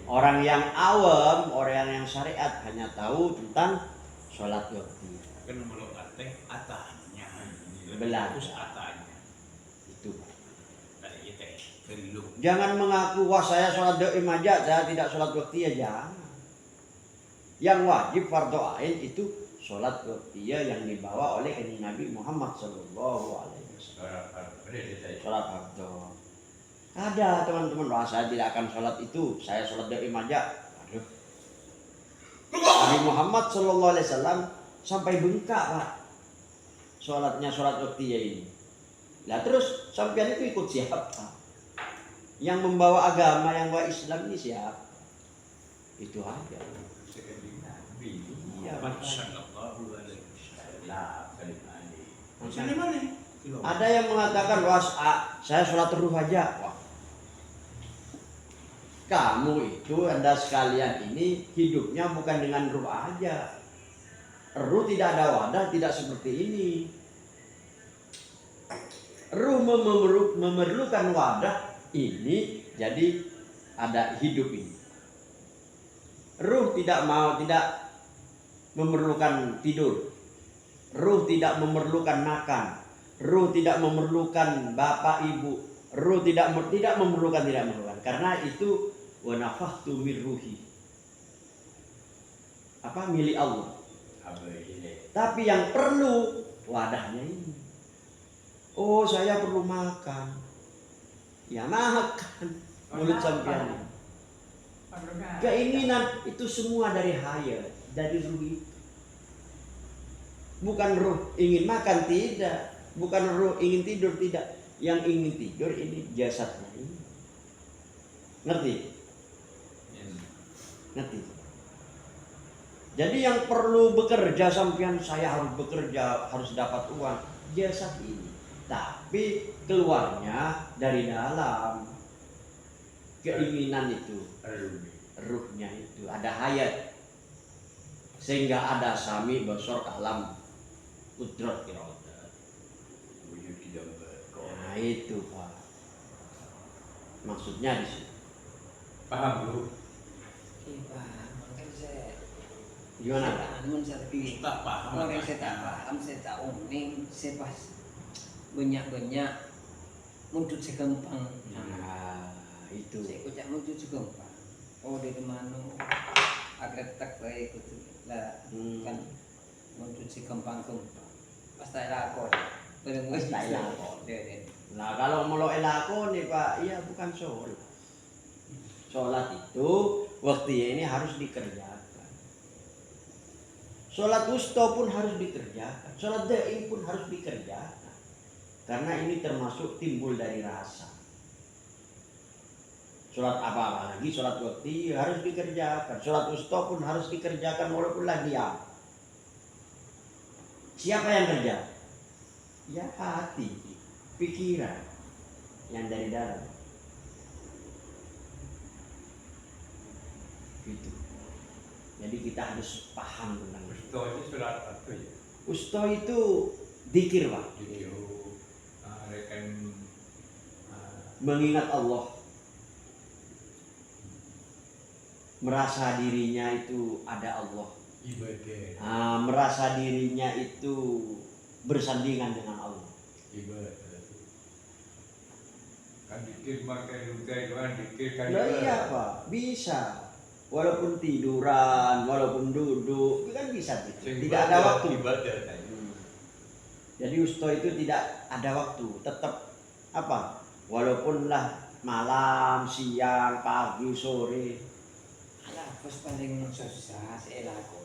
Orang yang awam, orang yang syariat hanya tahu tentang sholat waktu. Kan melokat teh atanya. Belajar. Atanya. Itu. Tadi teh belum. Jangan mengaku wah saya sholat daim aja, saya tidak sholat waktu ya, jangan. Yang wajib fardhu ain itu sholat waktu yang dibawa oleh Nabi Muhammad SAW. Sholat fardhu. Ada teman-teman, wah saya tidak akan sholat itu, saya sholat daim aja. Aduh. Nabi Muhammad SAW sampai bengkak Pak. Sholatnya sholat waktu ini. Lah terus sampean itu ikut siapa? Yang membawa agama, yang bawa Islam ini siapa? Itu aja. Iya, Sallallahu alaihi wasallam. Ada yang mengatakan wah saya sholat ruh aja. Wah. Kamu itu Anda sekalian ini hidupnya bukan dengan ruh aja. Ruh tidak ada wadah, tidak seperti ini. Ruh memerlukan wadah ini, jadi ada hidup ini. Ruh tidak memerlukan tidur. Ruh tidak memerlukan makan. Ruh tidak memerlukan bapak ibu. Ruh tidak memerlukan. Karena itu wa nafakhtu min ruhi. Apa milik Allah. Tapi yang perlu wadahnya ini. Oh, saya perlu makan. Ya makan. Mulut sampean. Keinginan itu semua dari hayat, dari ruh itu. Bukan ruh ingin makan, tidak. Bukan ruh ingin tidur, tidak. Yang ingin tidur ini jasadnya ini. Ngerti? Ngerti? Jadi yang perlu bekerja sampean, saya harus bekerja, harus dapat uang, jasad ini. Tapi keluarnya dari dalam. Keinginan itu, ruhnya itu, ada hayat. Sehingga ada sami, basor, kalam, kudrat, iradat. Nah itu Pak. Maksudnya di sini. Paham Bu? Iya paham, kan saya Gimana? saya pilih. Tak paham. Orang saya tak paham, saya tak umum, saya pas banyak muncul segempang. Nah itu. Saya kocak muncul segempang. Oh dari mana? Agak tak baik itu lah kan muncul segempang-gempang. Pas tak lakon, belum Pas tak lakon. Deh. Nah kalau mau elakon nih Pak, iya bukan sholat. Sholat itu waktunya ini harus dikerjakan. Sholat wusta pun harus dikerjakan. Sholat da'i pun harus dikerjakan. Karena ini termasuk timbul dari rasa. Sholat apa lagi, sholat waktu harus dikerjakan. Sholat wusta pun harus dikerjakan walaupun lagi diam. Siapa yang kerja? Ya hati, pikiran yang dari dalam. Gitu. Jadi kita harus paham tentang itu. Ustaz itu surat apa ya? Usto itu zikir Pak. Jadi rekan Mengingat Allah. Merasa dirinya itu ada Allah. ibadah. Merasa dirinya itu bersandingan dengan Allah. Ibadah. Kan dikir makan juga itu kan dikir kan. Ya iya Pak, bisa. Walaupun tiduran, walaupun duduk, itu kan bisa. Tidak ada waktu. Ibadah. Jadi usto itu tidak ada waktu, tetap apa? Walaupun lah malam, siang, pagi, sore. Alah, pas paling susah saya lakon.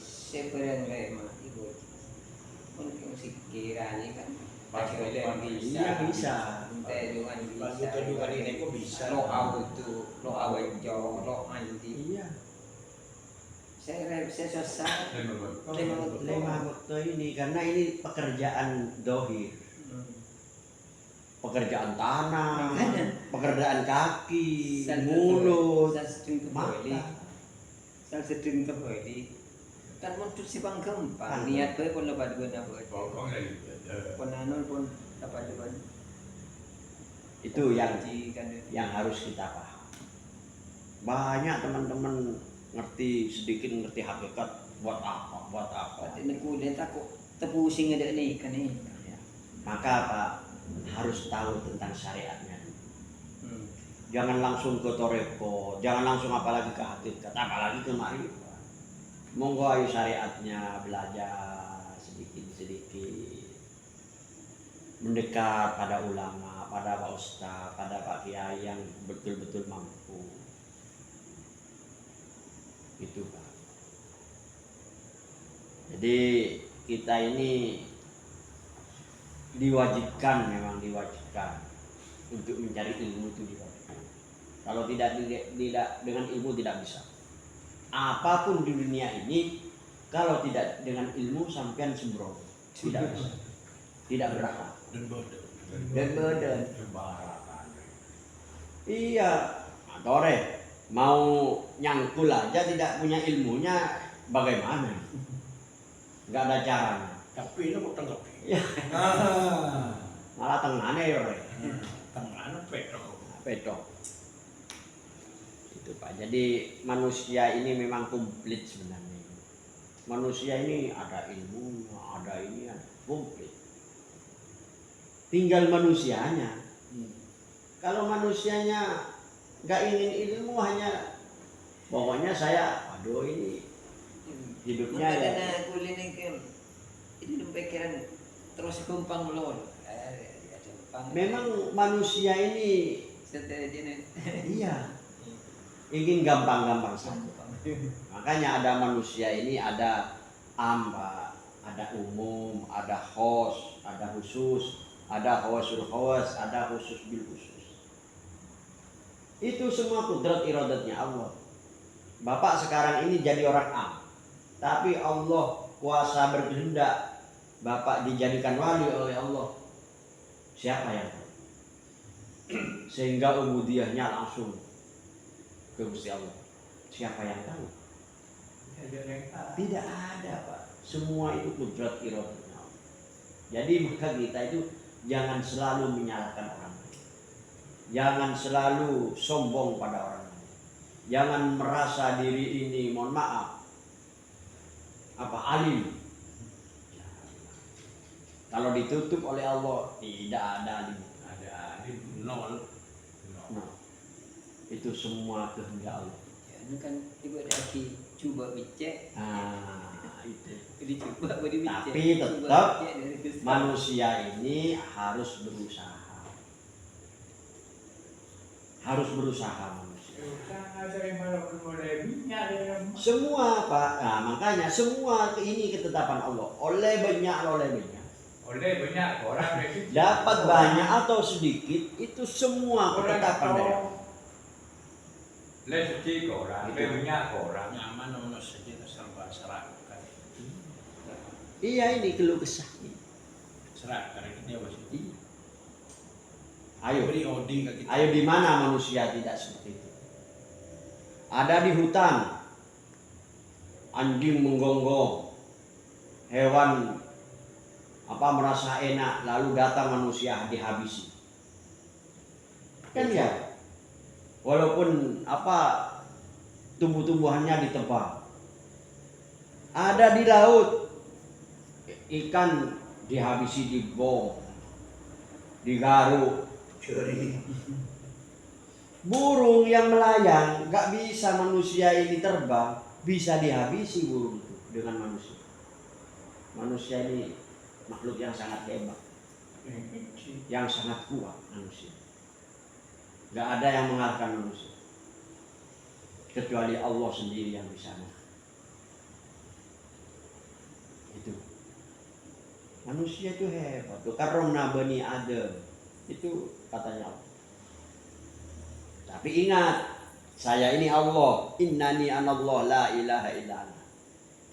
Saya pernah lemah ibu. Mungkin sekiranya kan. Iya bisa. Tedungan Bagi bisa. tedungan ini kok bisa. Lo awet jauh, lo mandi. Iya. Saya susah. Lima waktu ini karena ini pekerjaan dohir, pekerjaan tanah, Makanya. pekerjaan kaki, mulut, Saya sedang kembali. mata. Saya sedang kembali. Kan muncul si bang gampang. Kan. Niat gue pun dapat gue dapat. Pokoknya ibadah. Penanul pun dapat gue. Itu yang kan. harus kita paham. Banyak teman-teman ngerti sedikit ngerti hakikat buat apa. Berarti kuliah takut terpusing ada nih kan ini. Ya. Maka Pak harus tahu tentang syariatnya. Jangan langsung ke toreko, jangan langsung apalagi ke hakikat, apalagi ke ma'rifat. Monggo ayo syariatnya belajar sedikit-sedikit. Mendekat pada ulama, pada Pak Ustaz, pada Pak Kiai yang betul-betul mampu. Itu Pak. Jadi kita ini diwajibkan, memang diwajibkan untuk mencari ilmu itu diwajibkan. Kalau tidak dengan ilmu tidak bisa. Apapun di dunia ini kalau tidak dengan ilmu sampean sembrono, tidak bisa, tidak berakal Dan bodoh. dan badan. Iya, Tore mau nyangkul aja tidak punya ilmunya bagaimana? Nggak ada caranya. Tapi ini kok tengok. Ya. Malah tengahnya ya, Tengah petok. pedok. Itu Pak. Jadi manusia ini memang komplit sebenarnya. Manusia ini ada ilmunya, ada ini, ada komplit. Tinggal manusianya. Kalau manusianya nggak ingin ilmu, hanya pokoknya saya, aduh ini hidupnya ya. Karena kuliah ini kan itu pikiran terus gampang lor. Memang manusia ini Setelah jenis. iya ingin gampang-gampang saja. Makanya ada manusia ini ada amba, ada umum, ada khos, ada khusus, ada khawasul khawas, ada khusus bil khusus. Itu semua kudrat iradatnya Allah. Bapak sekarang ini jadi orang am, tapi Allah kuasa berkehendak Bapak dijadikan wali oleh Allah. Siapa yang tahu? Sehingga ubudiyahnya langsung ke Gusti Allah. Siapa yang tahu? Tidak ada, Pak. Semua itu kudrat iradatnya Allah. Jadi maka kita itu jangan selalu menyalahkan orang lain. Jangan selalu sombong pada orang lain. Jangan merasa diri ini, mohon maaf, alim. Kalau ditutup oleh Allah, tidak ada alim. Ada nol. Nah, itu semua kehendak Allah. Ya, ini kan ibu lagi coba bicek. Itu. Jadi coba beri bicek. Tapi tetap manusia ini harus berusaha. Harus berusaha manusia. Semua, Pak. Nah, makanya semua ini ketetapan Allah. Oleh banyak. Oleh banyak orang dari Dapat banyak atau sedikit itu semua ketetapan dari Allah. oleh sedikit orang, oleh banyak orang. Nyaman nomor saja serba serahkan. Iya, ini keluh kesah. Serahkan itu dia masih. Iya. Ayo, Beri odi ke kita. ayo di mana manusia tidak seperti itu? Ada di hutan, anjing menggonggong, hewan merasa enak, lalu datang manusia dihabisi. Kan ya, walaupun tumbuh-tumbuhannya ditebang. Ada di laut, ikan dihabisi dibom, digaruk. Burung yang melayang gak bisa manusia ini terbang, bisa dihabisi burung itu dengan manusia. Manusia ini makhluk yang sangat hebat, yang sangat kuat manusia. Gak ada yang mengalahkan manusia kecuali Allah sendiri yang bisa. Itu manusia itu hebat. Karomna bani Adam itu katanya Allah. Tapi ingat, saya ini Allah. Innani anallah la ilaha illa ana.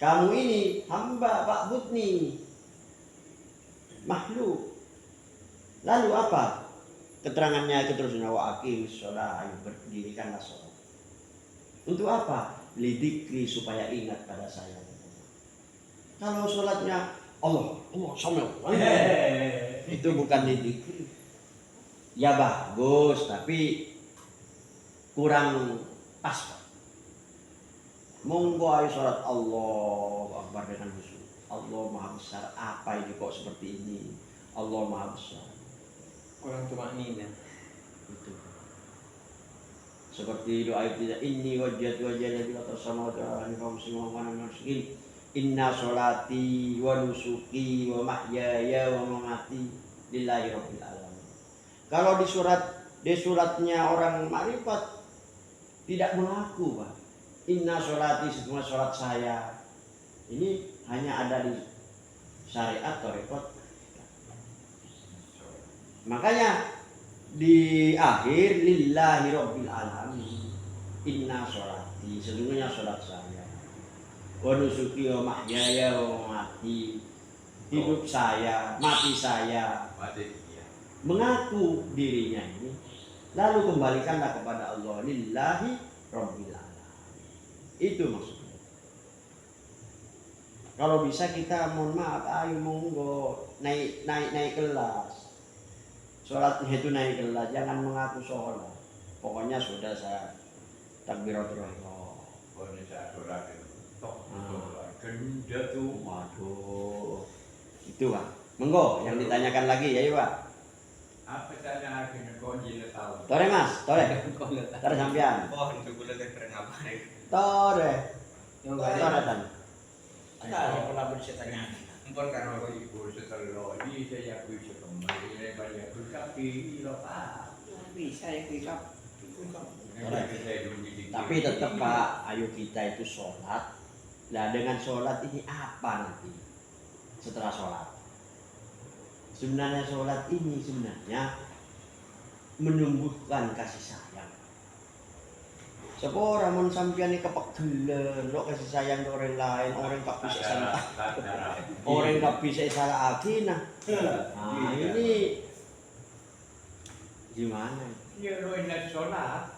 Kamu ini hamba Pak Butni, makhluk. Lalu apa? Keterangannya keterusannya wa aqimis shalah, ayo berdirikanlah salat. Untuk apa? Lidikri, supaya ingat pada saya. Kalau salatnya Allah sama itu bukan lidikri. Ya bagus, tapi kurang pas. Monggo ayo salat Allah Akbar dengan khusyuk. Allah Maha Besar. Apa ini kok seperti ini? Allah Maha Besar. Kurang cuma ini ya. Itu. Seperti doa itu, inni wajjahtu wajhiya lillazi samawati wal ardi wa man muslimin. Inna sholati wa nusuki wa mahyaya wa mamati lillahi rabbil alamin. Kalau di suratnya orang makrifat tidak mengaku, Pak. Inna sholati, semua sholat saya. Ini hanya ada di syariat atau rekod. Makanya di akhir lillahi rabbil alamin. Inna sholati, sesungguhnya sholat saya. Wa nusuki wa mahyaya wa mamati. Hidup saya, mati saya. Mengaku dirinya ini, lalu kembalikanlah kepada Allah. Lillahi rabbil alamin. Itu maksudnya. Kalau bisa kita mohon maaf, ayo monggo naik kelas. Sholatnya itu naik kelas, jangan mengaku sholat. Pokoknya sudah saya takbiratul ihram. Pokoknya saya sholat itu. Kerja tuh. Waduh. Itu Pak. Monggo yang ditanyakan lagi ya Pak. Apa tanya akhirnya kau jadi tahu? Tore Mas, tore. Tore sampean. Oh, itu gula teh ngapain? Tore. Yang Tore tan. Ada pernah bertanya. Ampun karena kau ibu setelah ini saya bisa kembali banyak tapi apa? bisa ya kita. Tapi tetap Pak, ayo kita itu sholat. Nah dengan sholat ini apa nanti setelah sholat? Sebenarnya sholat ini sebenarnya menumbuhkan kasih sayang. Sepora mun sampeyan iki kepegelen lo kasih sayang ke orang lain, orang gak bisa salah. Orang gak bisa salah nah. Nah, ini gimana? Ya lo ingat sholat.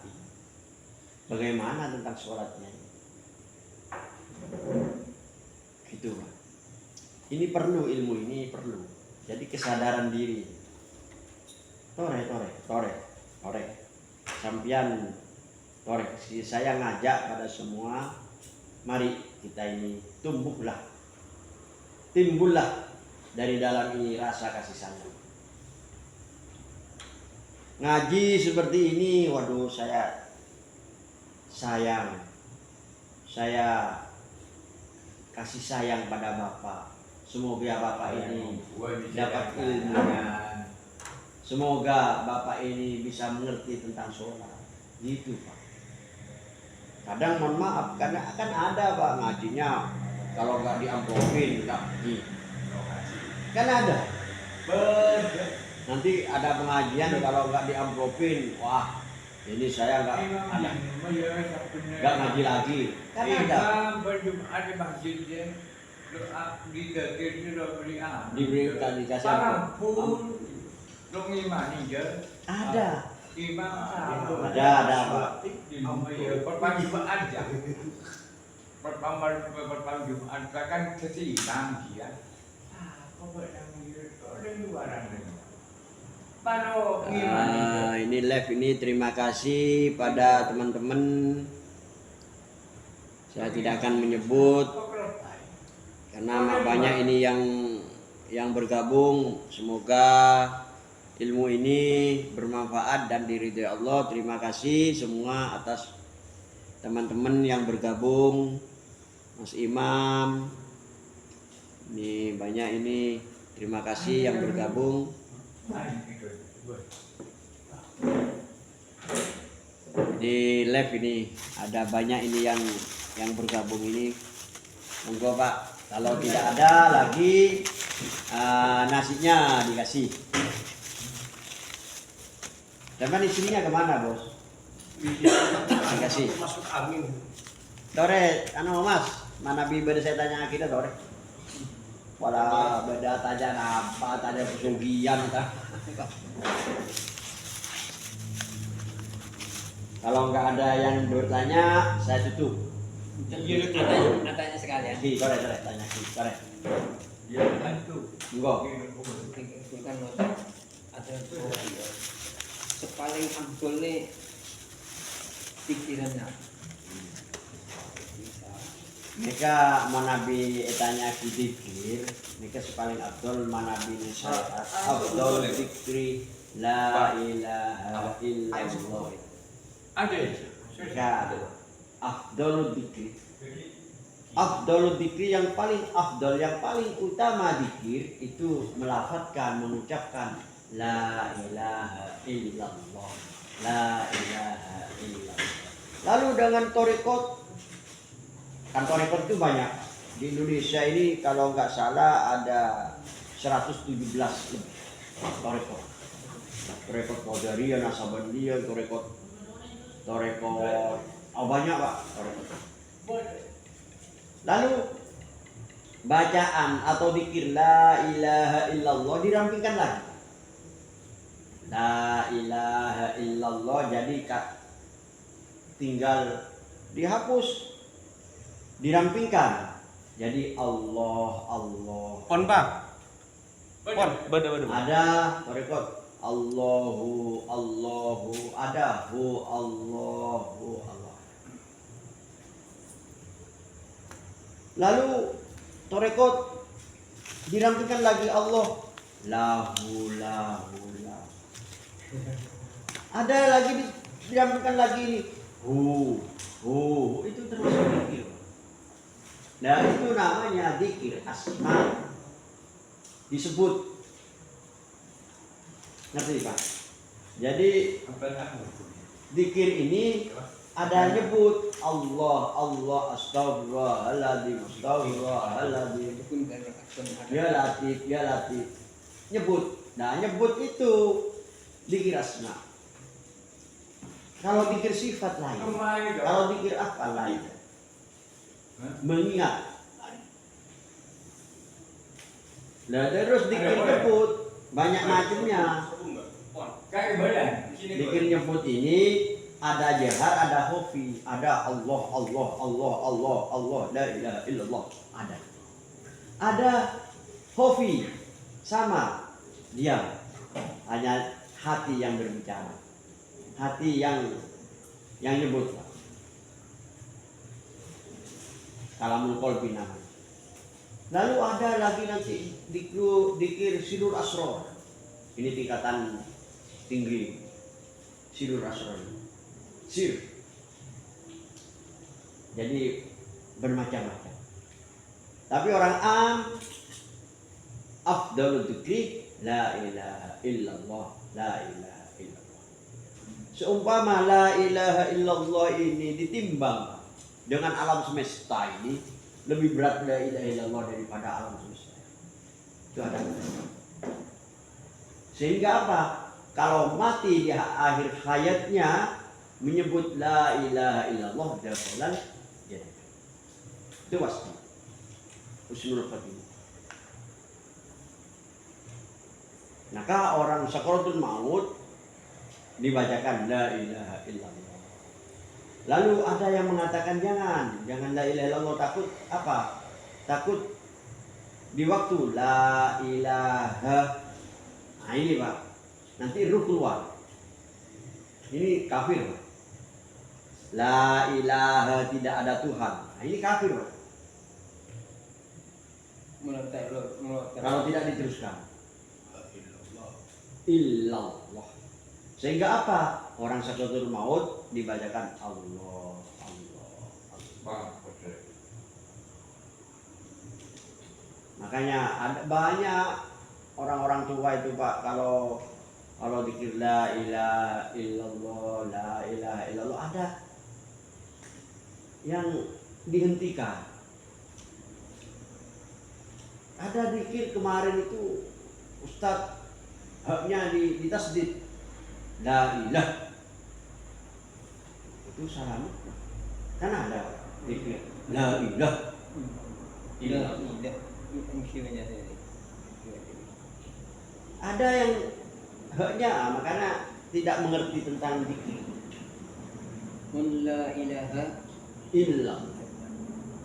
Bagaimana tentang sholatnya? Gitu Pak. Ini perlu ilmu ini perlu. Jadi kesadaran diri. Tore. Sampian tore. Saya ngajak pada semua, mari kita ini timbullah dari dalam ini rasa kasih sayang. Ngaji seperti ini, waduh saya kasih sayang pada Bapak. Semoga Bapak ini dapat ilmunya. Semoga Bapak ini bisa mengerti tentang sholat. Gitu Pak. Kadang mohon maaf, karena akan ada Pak ngajinya kalau nggak diamplopin nggak di. Kan ada. Nanti ada pengajian kalau nggak diamplopin, wah ini saya nggak ada, nggak ngaji lagi. Kan ada. Ada masjidnya. Diberikan dikasih pun lo ngimani je. Ada. Imam Ada Pak. Pertama aja. Pertama Jumat kan sesimpang dia. Kok ada luaran ini. Kalau ngimani. Ini live ini terima kasih pada teman-teman. Saya tidak akan menyebut karena banyak ini yang bergabung. Semoga ilmu ini bermanfaat dan diridhoi Allah. Terima kasih semua atas teman-teman yang bergabung. Mas Imam, ini banyak ini. Terima kasih yang bergabung. Di live ini ada banyak ini yang bergabung ini. Monggo Pak. Kalau tidak ada lagi nasinya dikasih. Teman istrinya kemana Bos? Dikasih. Masuk angin. Tore, Mas, mana beda saya tanya kita Tore. Wala beda tanya apa, tanya pesugihan Kalau nggak ada yang bertanya, saya tutup. Natanya sekalian. Tore, tanya Tore. Ya itu. Enggak. Bukan notak ada sepaling abdul nih pikirannya. Mereka manabi etanya dikir, mereka sepaling abdul manabi syariat abdul dikri la ilaha illallah. Ada. Mereka afdalul dzikri. Afdalul dzikri yang paling afdal, yang paling utama dzikir itu melafadzkan, mengucapkan la ilaha illallah. La ilaha illallah. Lalu dengan thariqat, kan thariqat itu banyak. Di Indonesia ini kalau nggak salah ada 117 lebih thariqat. Thariqat Qadariyah, Nasabandiyah, thariqat banyak Pak. Lalu bacaan atau zikir la ilaha illallah dirampingkan lagi. La ilaha illallah jadi tinggal dihapus, dirampingkan. Jadi Allah. Pon Pak. Pon, beda. Ada rekod Allahu ada Allahu Allah. Lalu torekot dirampingkan lagi Allah lahu. Ada lagi dirampingkan lagi ini hu itu termasuk zikir. Nah itu namanya zikir asma, disebut. Ngerti Pak? Jadi Zikir ini ada nyebut Allah, Allah, astagfirullahaladzim, astagfirullahaladzim. Dukun dari akun Ya Latif, ya Latif. Nyebut. Nah, nyebut itu zikir asma. Kalau zikir sifat lain. Kalau zikir apa lain? Mengingat. Nah, terus zikir nyebut banyak macamnya. Zikir nyebut ini ada jahar, ada khafi, ada Allah, Allah, Allah, Allah, Allah, la ilaha illallah, ada. Ada khafi, sama, diam, hanya hati yang berbicara, hati yang nyebut. Kalamul qalbi namanya. Lalu ada lagi nanti dikir sidur asror. Ini tingkatan tinggi sidur asror. Sir. Jadi bermacam-macam. Tapi orang afdalul dzikri la ilaha illallah, la ilaha illallah. Seumpama la ilaha illallah ini ditimbang dengan alam semesta ini, lebih berat la ilaha illallah daripada alam semesta. Itu ada. Sehingga apa? Kalau mati di akhir hayatnya menyebut la ilaha illallah dakhalal jannah. Itu pasti. Husnul khatimah. Maka orang sakaratul maut dibacakan la ilaha illallah. Lalu ada yang mengatakan jangan la ilaha illallah, takut apa? Takut di waktu la ilaha. Nah ini Pak, nanti ruh keluar. Ini kafir Pak. La ilaha, tidak ada Tuhan. Nah ini kafir Pak. Kalau tidak diteruskan. Illallah. Sehingga apa? Orang sakaratul maut dibacakan Allah, Allah, Allah. Makanya ada banyak orang-orang tua itu Pak, kalau zikir la ilaha illallah, la ilaha illallah, ada yang dihentikan. Ada zikir kemarin itu Ustadz haknya di tasdid la ilah, itu salah makna. Kan ada zikir la ilah illallah. Ada yang haknya makanya tidak mengerti tentang zikir. La ilaha Illallah.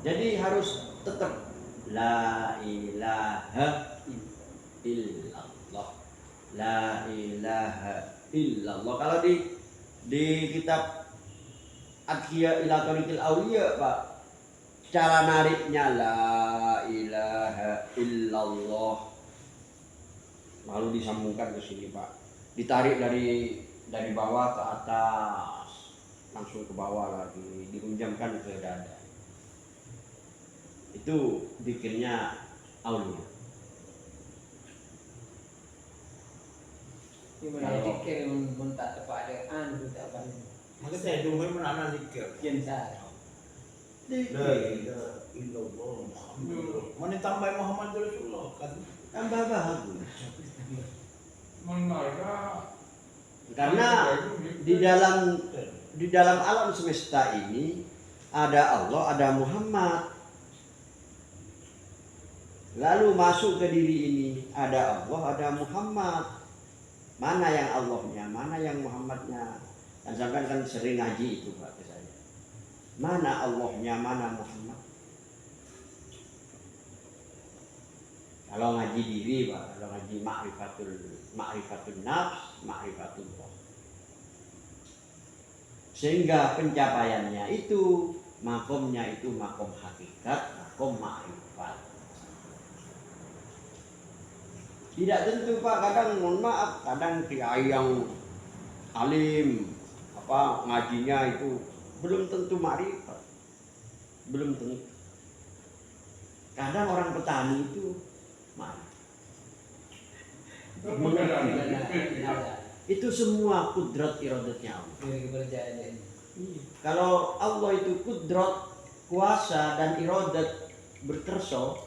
Jadi harus tetap la ilaha illallah. La ilaha illallah. Kalau di kitab Adhiya ila Tariqil Auliya Pak, cara nariknya la ilaha illallah. Lalu disambungkan ke sini Pak. Ditarik dari bawah ke atas, langsung ke bawah lagi, diunjamkan ke dada. Itu zikirnya aulia. Gimana dikir mentak tepat ada anu tak apa. Maka saya dengar mana zikir. Kian saya. La ilaha illallah Muhammadur. Mana tambah Muhammad Rasulullah kan? Tambah bagus. Karena di dalam alam semesta ini ada Allah, ada Muhammad. Lalu masuk ke diri ini ada Allah, ada Muhammad. Mana yang Allahnya, mana yang Muhammadnya? Dan sampai kan sering ngaji itu Pak ke saya. Mana Allahnya, mana Muhammad? Kalau ngaji diri Pak, kalau ngaji ma'rifatul nafs, ma'rifatullah. Sehingga pencapaiannya itu, makomnya itu makom hakikat, makom ma'rifat. Tidak tentu Pak, kadang mohon maaf, kadang kiai yang alim apa ngajinya itu belum tentu ma'rifat. Belum tentu. Kadang orang petani itu ma'rifat. Itu semua kudrat iradatnya Allah. Dari kepercayaan. Kalau Allah itu kudrat, kuasa dan iradat berkerso,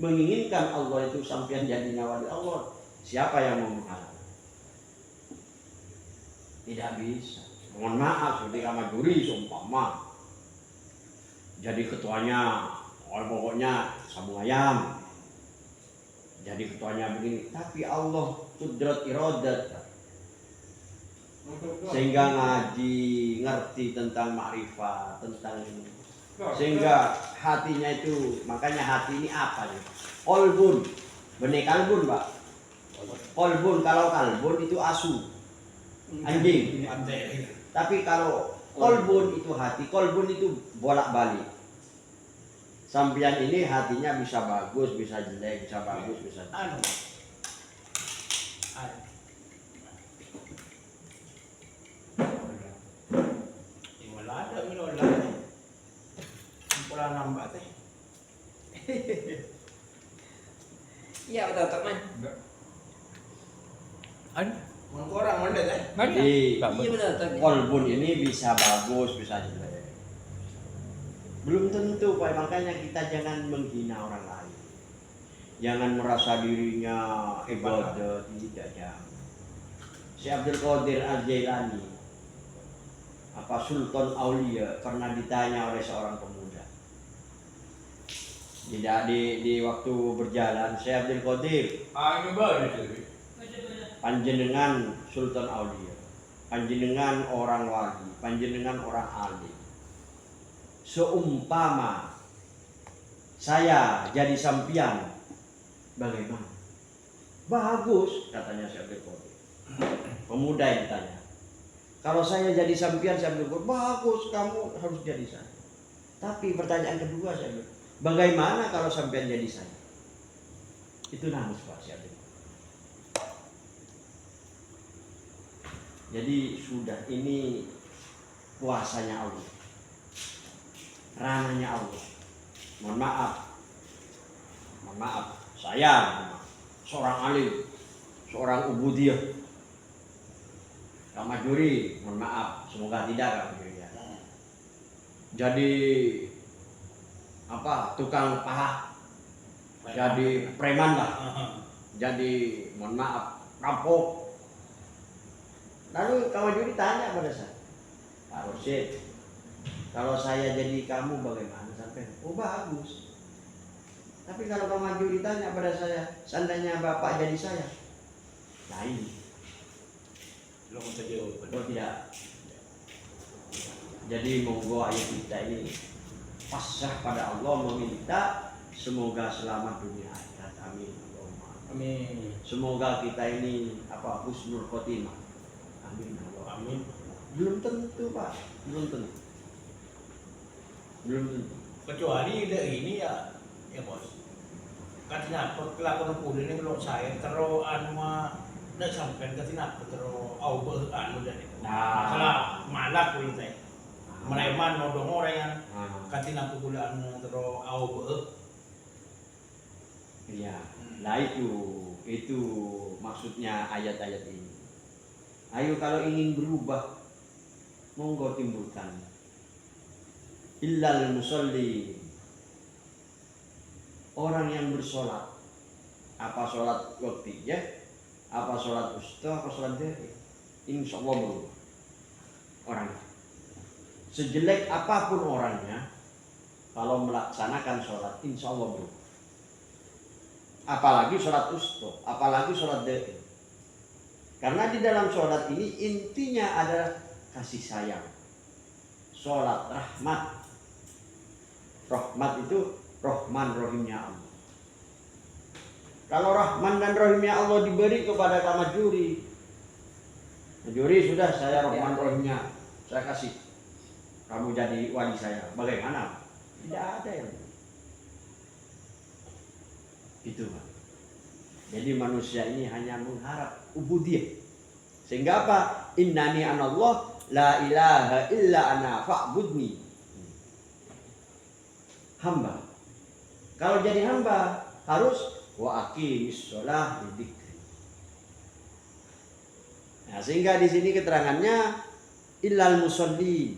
menginginkan Allah itu sampean jadi wali Allah, siapa yang mau menghalang? Tidak bisa. Mohon maaf, seperti Kamajuri seumpama jadi ketuanya, pokoknya sabung ayam. Jadi ketuanya begini, tapi Allah kudrat iradat, sehingga ngaji, ngerti tentang makrifat, tentang ini. Sehingga hatinya itu, makanya hati ini apa nih? Kolbun, benih kalbun Pak. Kolbun, kalau kalbun itu asu, anjing. Tapi kalau kolbun itu hati, kolbun itu bolak-balik. Sampian ini hatinya bisa bagus, bisa jelek, bisa bagus, bisa jelek. Wala ada, wala. Wala nambah teh. Iya betul man. Ada. Mengkorang mana teh? Jadi Iya betul. kolbun ini bisa bagus, bisa jelek. Belum tentu Pak, makanya kita jangan menghina orang lain. Jangan merasa dirinya hebat, tidak jangan. Si Abdul Qadir Al-Jailani, apa Sultan Aulia, pernah ditanya oleh seorang pemuda. Tidak di waktu berjalan, si Abdul Qadir, Ini baru sih. panjenengan Sultan Aulia, panjenengan orang wali, panjenengan orang alim. Seumpama saya jadi sampian, bagaimana? Bagus, katanya si Abdul Qadir. Pemuda yang ditanya. Kalau saya jadi sampian, saya bilang, bagus, kamu harus jadi saya. Tapi pertanyaan kedua saya bilang, bagaimana kalau sampian jadi saya? Itu nangis Pak si Abdul. Jadi sudah, ini kuasanya Allah, ranahnya Allah. Mohon maaf, saya seorang alim, seorang ubudiyah, Kamajuri, mohon maaf, semoga tidak Kamajuri ya. Jadi apa, tukang paha, jadi preman lah, jadi mohon maaf, rampok. Lalu Kamajuri tanya pada saya, Pak Rosid, kalau saya jadi kamu bagaimana? Sampai, oh bagus. Tapi kalau Kamajuri tanya pada saya, seandainya Bapak jadi saya, nah ini. Belum terjawab. Oh tidak. Jadi monggo ayo kita ini pasrah pada Allah, meminta semoga selamat dunia akhirat. Amin. Amin. Semoga kita ini apa, husnul khotimah. Amin. Amin. Belum tentu Pak, belum tentu. Kecuali ini ya bos. Katanya kelakuan kuda ini belum saya terus nggak sampai katanya terus awal dan itu. Masalah malak gitu. Mereman nodong orang yang katanya kuda terus awal. Iya. Nah itu maksudnya ayat-ayat ini. Ayo kalau ingin berubah, monggo timbulkan. Illal musolli, orang yang bersolat. Apa solat waktu ya? Apa solat usta? Apa solat dari? Insya Allah berubah orangnya. Sejelek apapun orangnya, kalau melaksanakan solat, insya Allah berubah. Apalagi solat usta, apalagi solat dari. Karena di dalam sholat ini intinya ada kasih sayang. Sholat rahmat. Rahmat itu Rahman Rahimnya Allah. Kalau Rahman dan Rahimnya Allah diberi kepada Kamajuri, Majuri sudah saya Rahman Rahimnya, saya kasih. Kamu jadi wali saya. Bagaimana? Tidak ada yang itu Pak. Jadi manusia ini hanya mengharap ubudiyah. Sehingga apa? Innani anallah la ilaha illa ana fa'budni. Hamba. Kalau jadi hamba harus wa aqimis shalah lidzikri. Nah, sehingga di sini keterangannya illal musolli.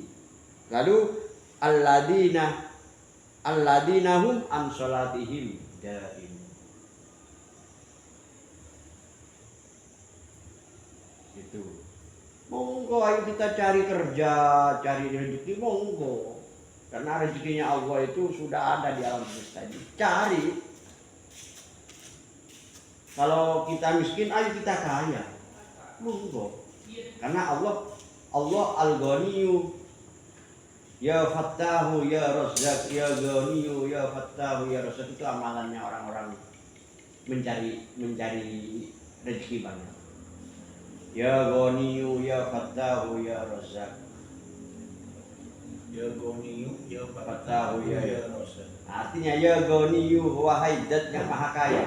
Lalu alladzina hum an sholatihim daim. Itu. Monggo ayo kita cari kerja, cari rezeki monggo. Karena rezekinya Allah itu sudah ada di alam semesta ini. Cari. Kalau kita miskin, ayo kita kaya. Monggo. Karena Allah Al-Ghaniyyu. Ya Fattahu, ya Razzaq, ya Ghaniyyu, ya Fattahu, ya Razzaq, itu amalannya orang-orang mencari rezeki banyak. Ya Ghaniyyu, ya Fattahu, ya Razzaq. Ya Ghaniyyu, ya Fattahu, ya Razzaq. Artinya ya Ghaniyyu, wahai Zat yang maha kaya.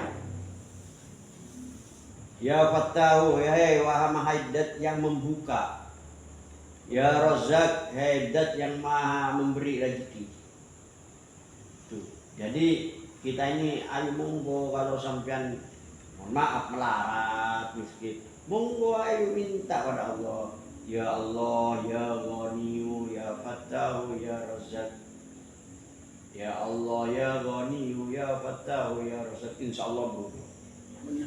Ya Fattahu, hei wahai Zat yang membuka. Ya Razzaq, hei Zat yang maha memberi rezeki. Tuh. Jadi kita ini ayo monggo kalau sampean mohon maaf melarat miskin, monggo ayo minta pada Allah. Ya Allah, ya Ghaniyyu, ya Fattahu, ya Razzaq. Ya Allah, ya Ghaniyyu, ya Fattahu, ya Razzaq. Insyaallah Bu.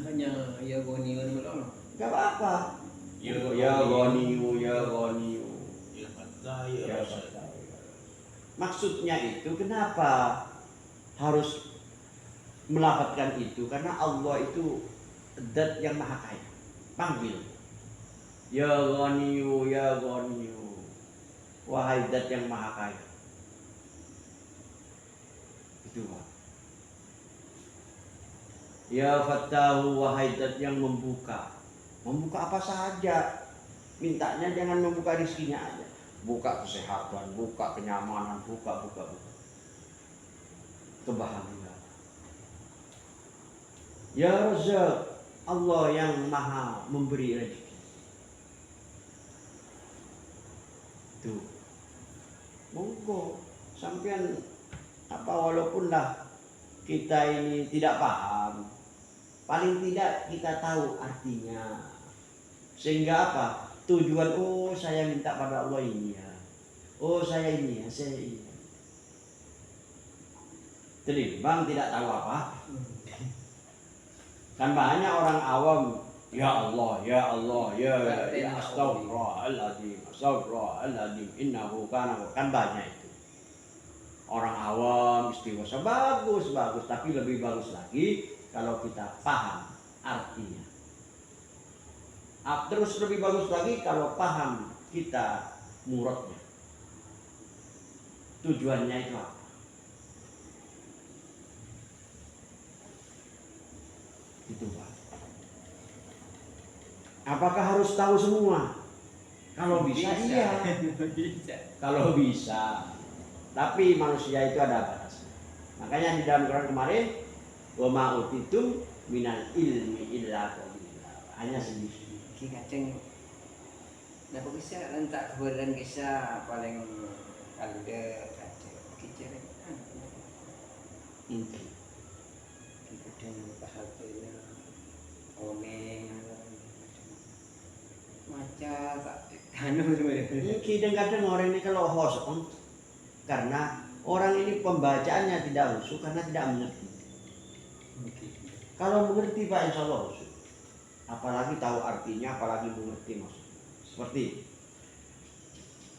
Hanya ya Ghaniyyu belum. Enggak apa-apa. Ya Ghaniyyu, ya Ghaniyyu. Ya Fattah, ya Ya Razzaq. Fattahu, ya Razzaq. Maksudnya itu kenapa harus melafadzkan itu? Karena Allah itu Zat yang maha kaya. Panggil. Ya Ghaniyyu, ya Ghaniyyu. Wahai Zat yang maha kaya. Itu Pak. Ya Fattahu, wahai Zat yang membuka. Membuka apa saja. Mintanya jangan membuka rezekinya aja. Buka kesehatan, buka kenyamanan, buka. Kebahagiaan. Ya Razzaq, Allah yang maha memberi rezeki. Tuh. Monggo sampean walaupun lah kita ini tidak paham, paling tidak kita tahu artinya. Sehingga apa? Tujuan, oh saya minta pada Allah ini ya. Oh saya ini ya, saya ini. Bang tidak tahu apa. Kan banyak orang awam, ya Allah, ya Allah, ya astagfirullahaladzim, innahu kana, kan banyak itu. Orang awam istighosah bagus, tapi lebih bagus lagi kalau kita paham artinya. Terus lebih bagus lagi kalau paham kita muradnya. Tujuannya itu apa? Itu Pak. Apakah harus tahu semua? Kalau bisa iya. Kalau bisa. Tapi manusia itu ada batasnya. Makanya di dalam Quran kemarin, wa ma utitum minal ilmi illa qalila. Hanya sedikit. Kadang nah bisa rentak keberan kisah paling kalde kaca kicer inti kadang pasal ini oneng maca tak anu Kadang-kadang orang ini kalau host karena orang ini pembacaannya tidak khusyuk karena tidak mengerti. Kalau mengerti Pak insya Allah khusyuk. Apalagi tahu artinya, apalagi mengerti maksudnya. Seperti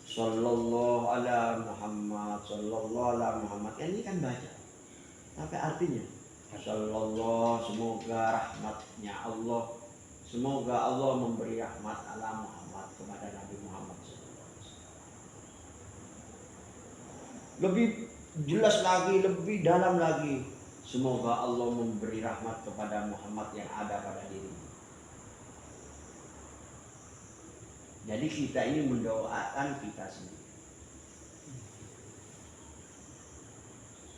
Sallallahu ala Muhammad, Sallallahu ala Muhammad. Ini kan baca. Tapi artinya Sallallahu, semoga rahmatnya Allah, semoga Allah memberi rahmat ala Muhammad kepada Nabi Muhammad. Lebih jelas lagi, lebih dalam lagi, semoga Allah memberi rahmat kepada Muhammad yang ada pada dirinya. Jadi kita ini mendoakan kita sendiri.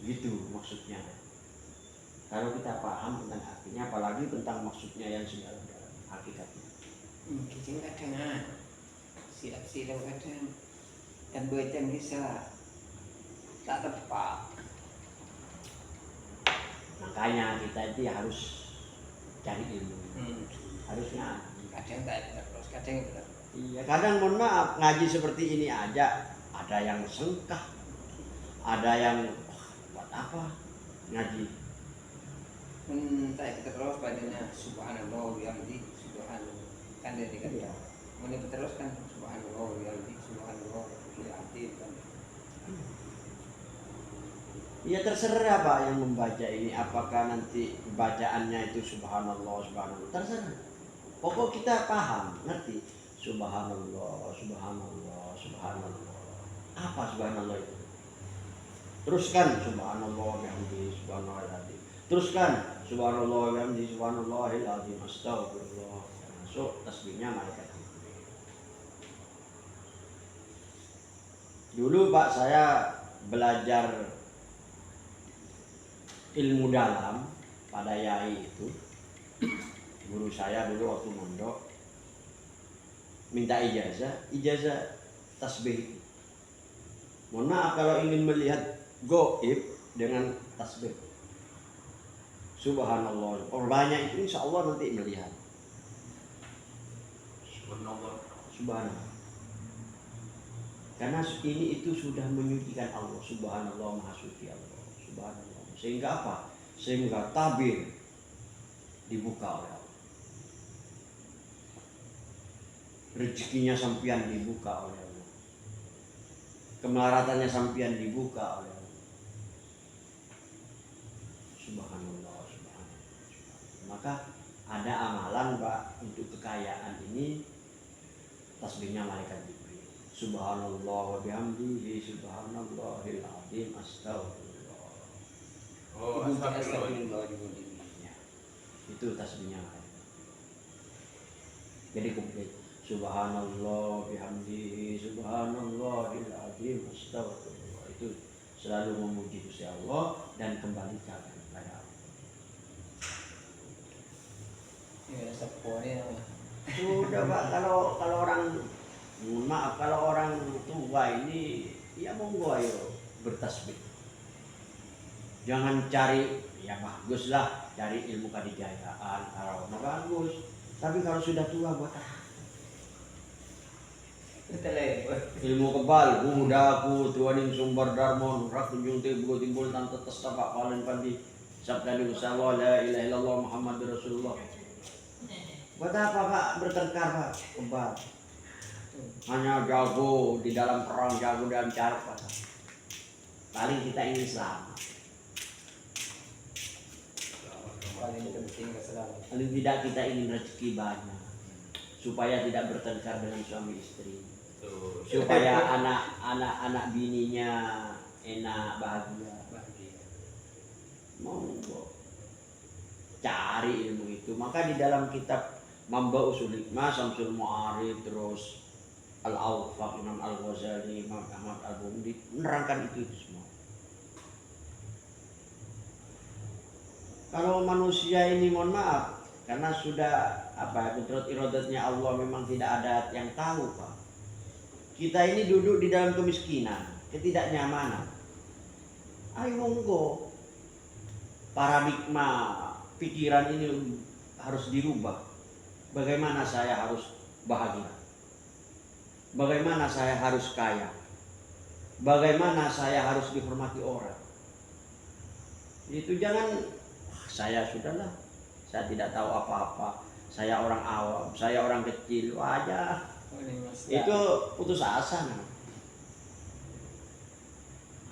Gitu maksudnya. Kalau kita paham tentang artinya, apalagi tentang maksudnya yang sedalam-dalam hakikatnya. Kita kadang silap-silap kadang dan buatan bisa tak tepat. Makanya kita itu harus cari ilmu. Harusnya kadang tak terus, kadang terus. Iya, kadang mohon maaf ngaji seperti ini aja ada yang sengkah, ada yang buat apa ngaji. Tak terus padanya subhanallah wa bihamdi subhanallah. Kan dia dikatakan. Iya. Mau terus kan subhanallah wa bihamdi subhanallah wa bihamdi kan. Ya terserah Pak yang membaca ini, apakah nanti bacaannya itu subhanallah, subhanallah, terserah. Pokok kita paham, ngerti. Subhanallah, subhanallah, subhanallah. Apa subhanallah itu? Teruskan subhanallah bihamdi subhanallah azim. Teruskan subhanallah bihamdi subhanallahil azim. Astagfirullah. Masuk tasbihnya malaikat Jibril. Dulu Pak saya belajar ilmu dalam pada yai itu, guru saya dulu waktu mondok minta ijazah tasbih. Mohon maaf kalau ingin melihat goib dengan tasbih subhanallah, banyak itu insya Allah nanti melihat subhanallah, karena ini itu sudah menyucikan Allah. Subhanallah, maha suci Allah, subhanallah. Sehingga apa? Sehingga tabir dibuka oleh Allah. Rezekinya sampian dibuka oleh Allah. Kemelaratannya sampian dibuka oleh Allah. Subhanallah, subhanallah, subhanallah. Maka ada amalan Pak untuk kekayaan ini, tasbihnya malaikat Jibril. Subhanallah wa bihamdihi subhanallahil azim. Astagfirullah. Oh, astagfirullah. Ya, itu tasbihnya. Jadi komplit. Subhanallah bihamdihi subhanallahil azim. Astagfirullah. Itu selalu memuji Gusti Allah dan kembalikan kepada Allah. Ya sepuhnya. Sudah Pak, kalau orang, maaf, kalau orang tua ini ya monggo ayo bertasbih. Jangan cari, ya bagus lah, cari ilmu kadijayaan, kalau bagus. Tapi kalau sudah tua buat apa? Ilmu kebal, budaku, tuanin sumber darmon, rak kunjung timbul tante testapa kalian pandi. Sabda Nabi sallallahu la ilaha illallah Muhammadur Rasulullah. Buat apa Pak bertengkar Pak? Kebal. Hanya jago di dalam perang, jago dalam cara Pak. Paling kita ingin selamat. Paling penting keselamatan. Paling tidak kita ingin rezeki banyak, supaya tidak bertengkar dengan suami istri, supaya anak bininya enak bahagia. Monggo cari ilmu itu. Maka di dalam kitab Mamba Usul Hikmah, Samsul Mu'arif, terus Al-Awfaq, Imam Al-Ghazali, Imam Ahmad Al-Bundi menerangkan itu semua. Kalau manusia ini mohon maaf, karena sudah kudrat iradatnya Allah, memang tidak ada yang tahu Pak. Kita ini duduk di dalam kemiskinan, ketidaknyamanan. Ayo monggo, paradigma pikiran ini harus dirubah. Bagaimana saya harus bahagia? Bagaimana saya harus kaya? Bagaimana saya harus dihormati orang? Itu jangan, saya sudahlah, saya tidak tahu apa-apa, saya orang awam, saya orang kecil, wajah. Itu putus asa.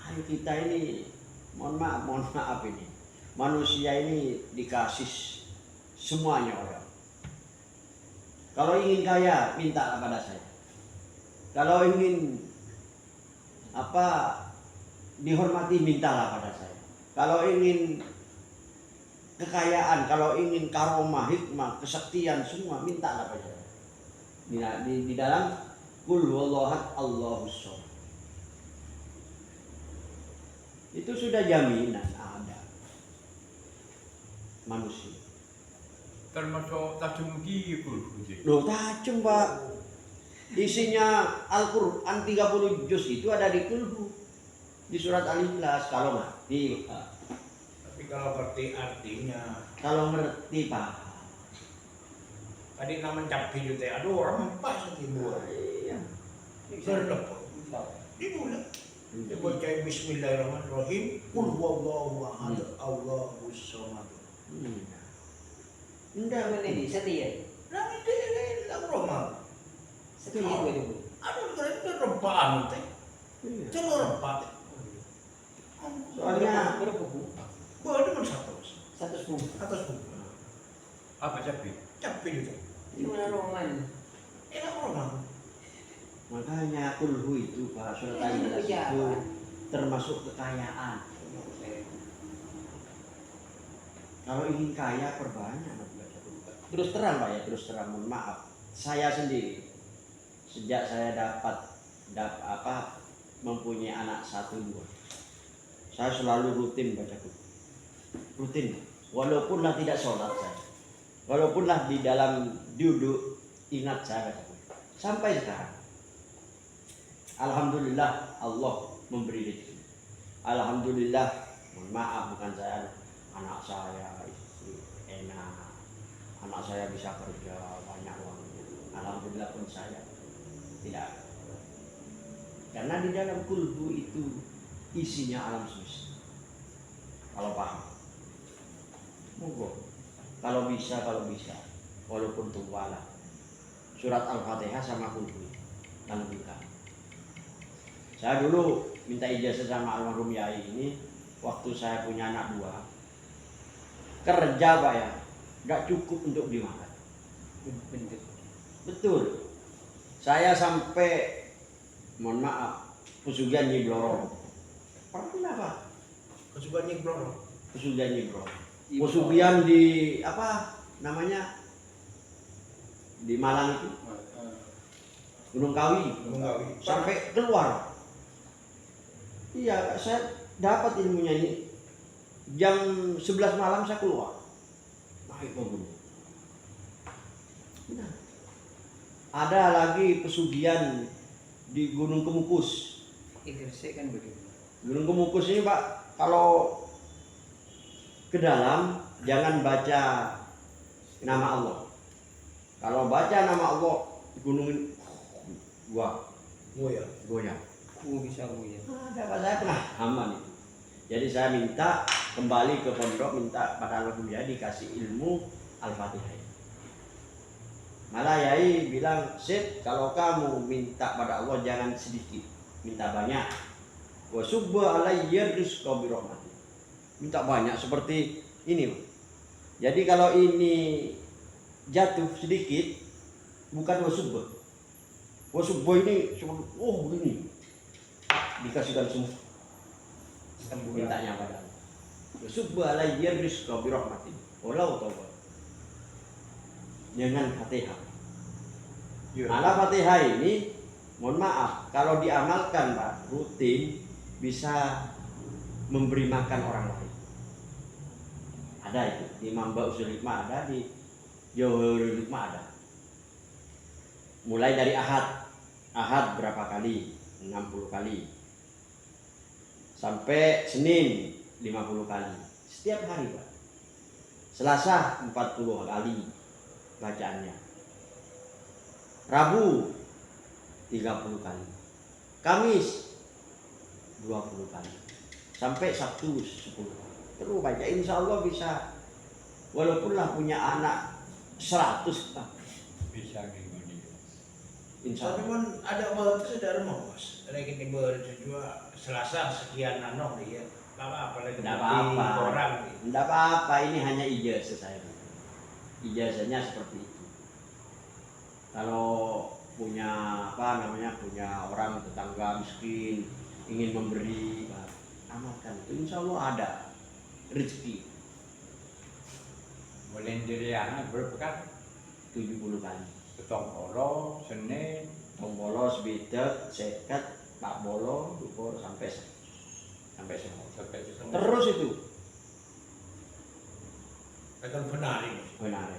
Ayo kita ini, mohon maaf ini, manusia ini dikasih semuanya orang. Kalau ingin kaya, mintalah pada saya. Kalau ingin dihormati, mintalah pada saya. Kalau ingin kekayaan, kalau ingin karomah, hikmah, kesaktian, semua mintalah pada saya. Di dalam Qul huwallahu ahad Allahus shomad. Itu sudah jaminan ada manusia. Termasuk tajam gigi Loh tajam Pak. Isinya Al-Quran 30 juz itu ada di kulhu, di surat Al-Ikhlas. Kalau mati, Tapi kalau ngerti artinya, kalau ngerti Pak, Adik nama capi juga. Aduh orang pas nanti buat. Iya. Serlep. Dimulai. Dia baca Bismillahirrahmanirrahim. Qul huwallahu ahad. Allahus samad. Enggak menjadi setia. Nah itu lah Roma. Setia gue dulu. Aduh keren itu rempaan teh. Iya. Celor rempah teh. Soalnya berapa bu? Bawa dengan satu. Satu sepuluh. Atas buku. Apa capi? Capi juga. Gimana Roman? Enak Roma. makanya kulhu itu Pak surat Ini Al-Ikhlas itu pejabat. termasuk kekayaan. Kalau ingin kaya perbanyak. Terus terang Pak ya, terus terang, mohon maaf. Saya sendiri sejak saya dapat mempunyai anak 1 2, saya selalu rutin baca Quran. Rutin, walaupunlah tidak sholat saya, walaupunlah di dalam duduk ingat saya baca Quran. Sampai sekarang, alhamdulillah Allah memberi rezeki. Alhamdulillah, mohon maaf bukan saya, anak saya istri enak, anak saya bisa kerja banyak uangnya. Alhamdulillah pun saya tidak. Karena di dalam kulhu itu isinya alam semesta. Kalau paham, monggo. Kalau bisa, walaupun tumpah surat Al-Fatihah sama kulhu lengkap. Saya dulu minta ijazah sama almarhum Yai ini waktu saya punya anak 2. Kerja Pak ya, nggak cukup untuk dimakan. Betul. Saya sampai, mohon maaf, pesugihan Nyibloro. Pernah Pak? Kesukaan Nyibloro. Pesugihan Nyibloro. Pesugihan di apa namanya? Di Malang itu, Gunung Kawi. Menggawi. Sampai keluar. Iya, saya dapat ilmunya ini. Jam 11 malam saya keluar. Naik mobil. Nah, ada lagi pesugihan di Gunung Kemukus. Gresik kan begitu. Gunung Kemukus ini Pak, kalau ke dalam jangan baca nama Allah. Kalau baca nama Allah, gunung ini goyang. Bisa gue ya. Ada Pak, saya pernah aman itu. Jadi saya minta kembali ke pondok, minta pada almarhum Yai dikasih ilmu Al-Fatihah. Malah Yai bilang, "Sip, kalau kamu minta pada Allah jangan sedikit, minta banyak. Wa subba alayya rizqa bi rahmati." Minta banyak seperti ini, Pak. Jadi kalau ini jatuh sedikit bukan wa subba. Wa subba ini cuma begini. Dikasihkan semua. Mintanya pada Allah. Wa subba alayya rizqa bi rahmati. Walau taubat. Dengan Fatihah. Malah Fatihah ini, mohon maaf, kalau diamalkan Pak, rutin bisa memberi makan orang lain. Ada itu di Mamba Usul Hikmah, ada di Jauhurul Hikmah ada. Mulai dari Ahad berapa kali? 60 kali. Sampai Senin 50 kali. Setiap hari Pak. Selasa 40 kali bacaannya. Rabu 30 kali. Kamis 20 kali. Sampai Sabtu 10 kali. Terus baca, insya Allah bisa. Walaupun lah punya anak 100 Pak. Bisa gimana? Insya Tapi Allah. kan ada bahan sedar mau Mas. Lagi di juga Selasa sekian nano dia. Apa lagi Tidak apa-apa. orang. Tidak apa-apa, ini hanya ijazah saya. Ijazahnya seperti itu. Kalau punya punya orang tetangga miskin ingin memberi, amalkan itu, insya Allah ada rezeki. Boleh diri anak berapa kan? 70 kali. Ketong Olo, Senin, Tombolos, Bidet, Sekat, Pak Bolo, Dukur sampai sehat. sampai Senin. Terus itu Akan benar ini. benar.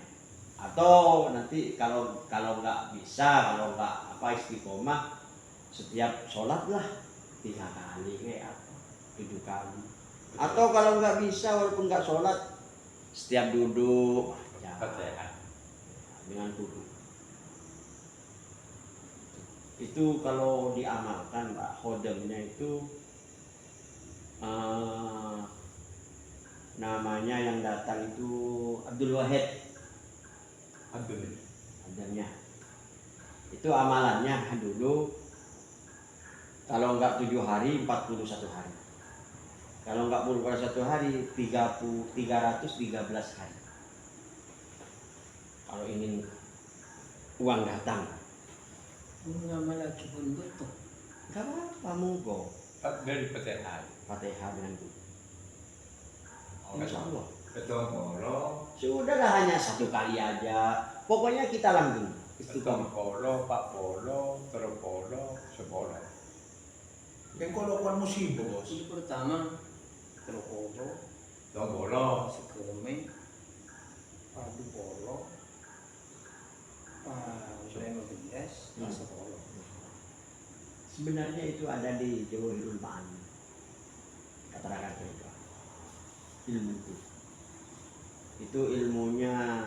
Atau nanti kalau nggak bisa, kalau nggak istiqomah, setiap sholat lah 3 kali kayak apa, 7 kali. Atau kalau nggak bisa, walaupun nggak sholat, setiap duduk ya, Fatihah. dengan kudu. Itu kalau diamalkan Pak, khodamnya itu namanya yang datang itu Abdul Wahid. Adanya. Itu amalannya dulu kalau enggak 7 hari 41 hari. Kalau enggak 41 hari 313 hari. Kalau ingin uang datang. Ngamal lagi pun betul. Enggak apa-apa monggo. Dari Fatihah. Fatihah dengan itu. Insya Allah. Betul kolo, Sudahlah hanya 1 kali aja. Pokoknya kita langgeng. betul Istiqomah. kolo, pak kolo, terus kolo, sekolah. Yang kalau kan musibah bos. Ini pertama terkolo, Betul kolo, sekeme, padu polo, lima belas, sepolo. Sebenarnya itu ada di Jawahirul Ma'ani. Katakan itu ilmu itu ilmunya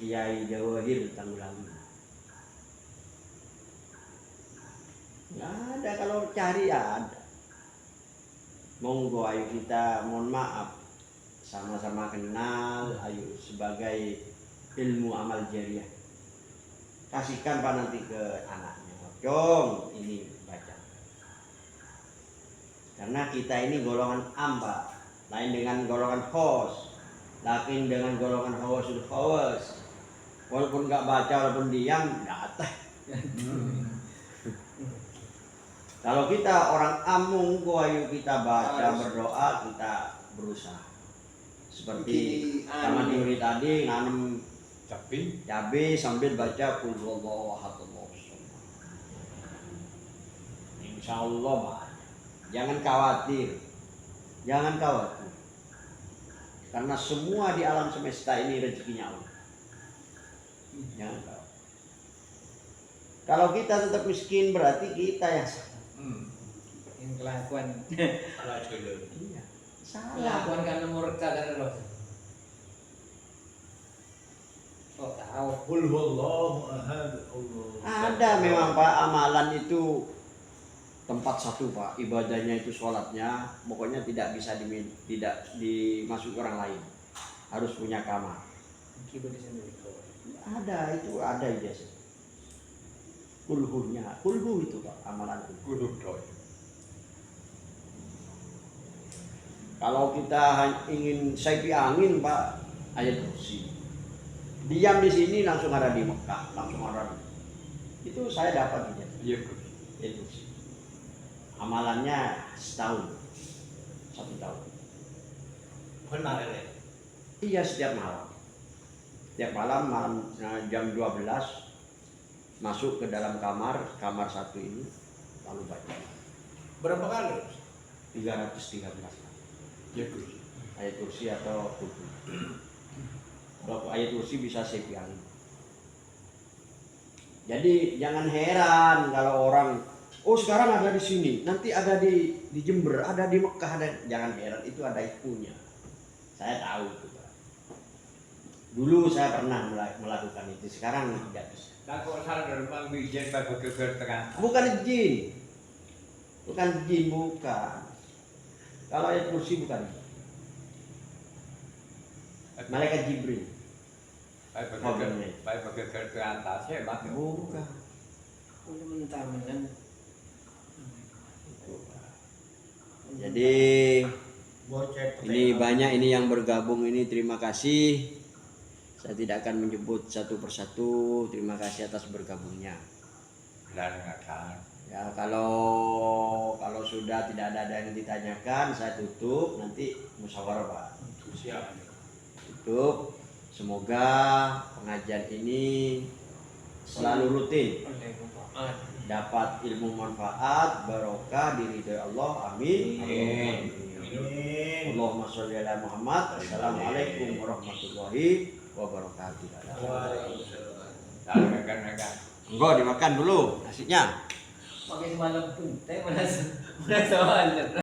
Kiai Jawahir Tanggulangi. Nggak ada, kalau cari ya ada. Monggo ayo kita, mohon maaf, sama-sama kenal, ayo sebagai ilmu amal jariah. Kasihkan Pak nanti ke anaknya. Jom ini baca. Karena kita ini golongan amba, lain dengan golongan khos, lain dengan golongan khawasul khawas. Walaupun nggak baca, walaupun diam, datang. Kalau kita orang amung, ayo kita baca, berdoa, kita berusaha. Seperti sama teori tadi, nanam tapi cabai sambil baca qul huwallahu ahad. Insya Allah Pak. Jangan khawatir. Jangan khawatir. Karena semua di alam semesta ini rezekinya Allah. Jangan khawatir. Kalau kita tetap miskin berarti kita yang salah. Yang kelakuan, Salah juga. Iya. Salah. kelakuan karena murka karena dosa. Oh tahu. Qul huwallahu ahad, Allah. Ada memang Pak, amalan itu tempat satu Pak, ibadahnya itu sholatnya, pokoknya tidak bisa tidak dimasuki orang lain, harus punya kamar. Kibat di sini. Ada, itu ada ijazah. Kulhunya, kulhu itu Pak, amalan kulhu. kudu doy. Kalau kita ingin saipi angin Pak, ayat kursi. Diam di sini langsung ada di Mekah, langsung ada. Itu saya dapat ijazah. Iya kudu. Ayat kursi. Amalannya setahun, 1 tahun. Benar ya. Iya, setiap malam. Setiap malam, jam 12 masuk ke dalam kamar satu ini, lalu baca. Berapa kali? 313 Iya kudu. ayat kursi atau kudu. Kalau ayat kursi bisa sepiang. Jadi jangan heran kalau orang, oh sekarang ada di sini, nanti ada di Jember, ada di Mekah, ada. Jangan heran, itu ada ilmunya. Saya tahu itu Pak. Dulu saya pernah melakukan itu, sekarang tidak bisa. Takut salah dari bang bijen bagi kegertekan. Bukan jin, bukan. Kalau ayat kursi bukan. Malaikat Jibril. Baik bagi kegertekan tasnya bang. Bukan. Udah mentah-mentah. Jadi Bocet. ini banyak ini yang bergabung ini, terima kasih. Saya tidak akan menyebut satu persatu. Terima kasih atas bergabungnya. Dan ngakan. Ya kalau sudah tidak ada yang ditanyakan, saya tutup. Nanti musyawarah Pak. Siap. Tutup. Semoga pengajian ini selalu rutin, dapat ilmu manfaat, barokah, diridhoi Allah. Amin. Amin. Amin. Allahumma sholli ala Muhammad. Assalamualaikum warahmatullahi wabarakatuh. Waalaikumsalam. Nakan. Enggak, dimakan dulu nasinya. Pakai semalam pun, mana soal.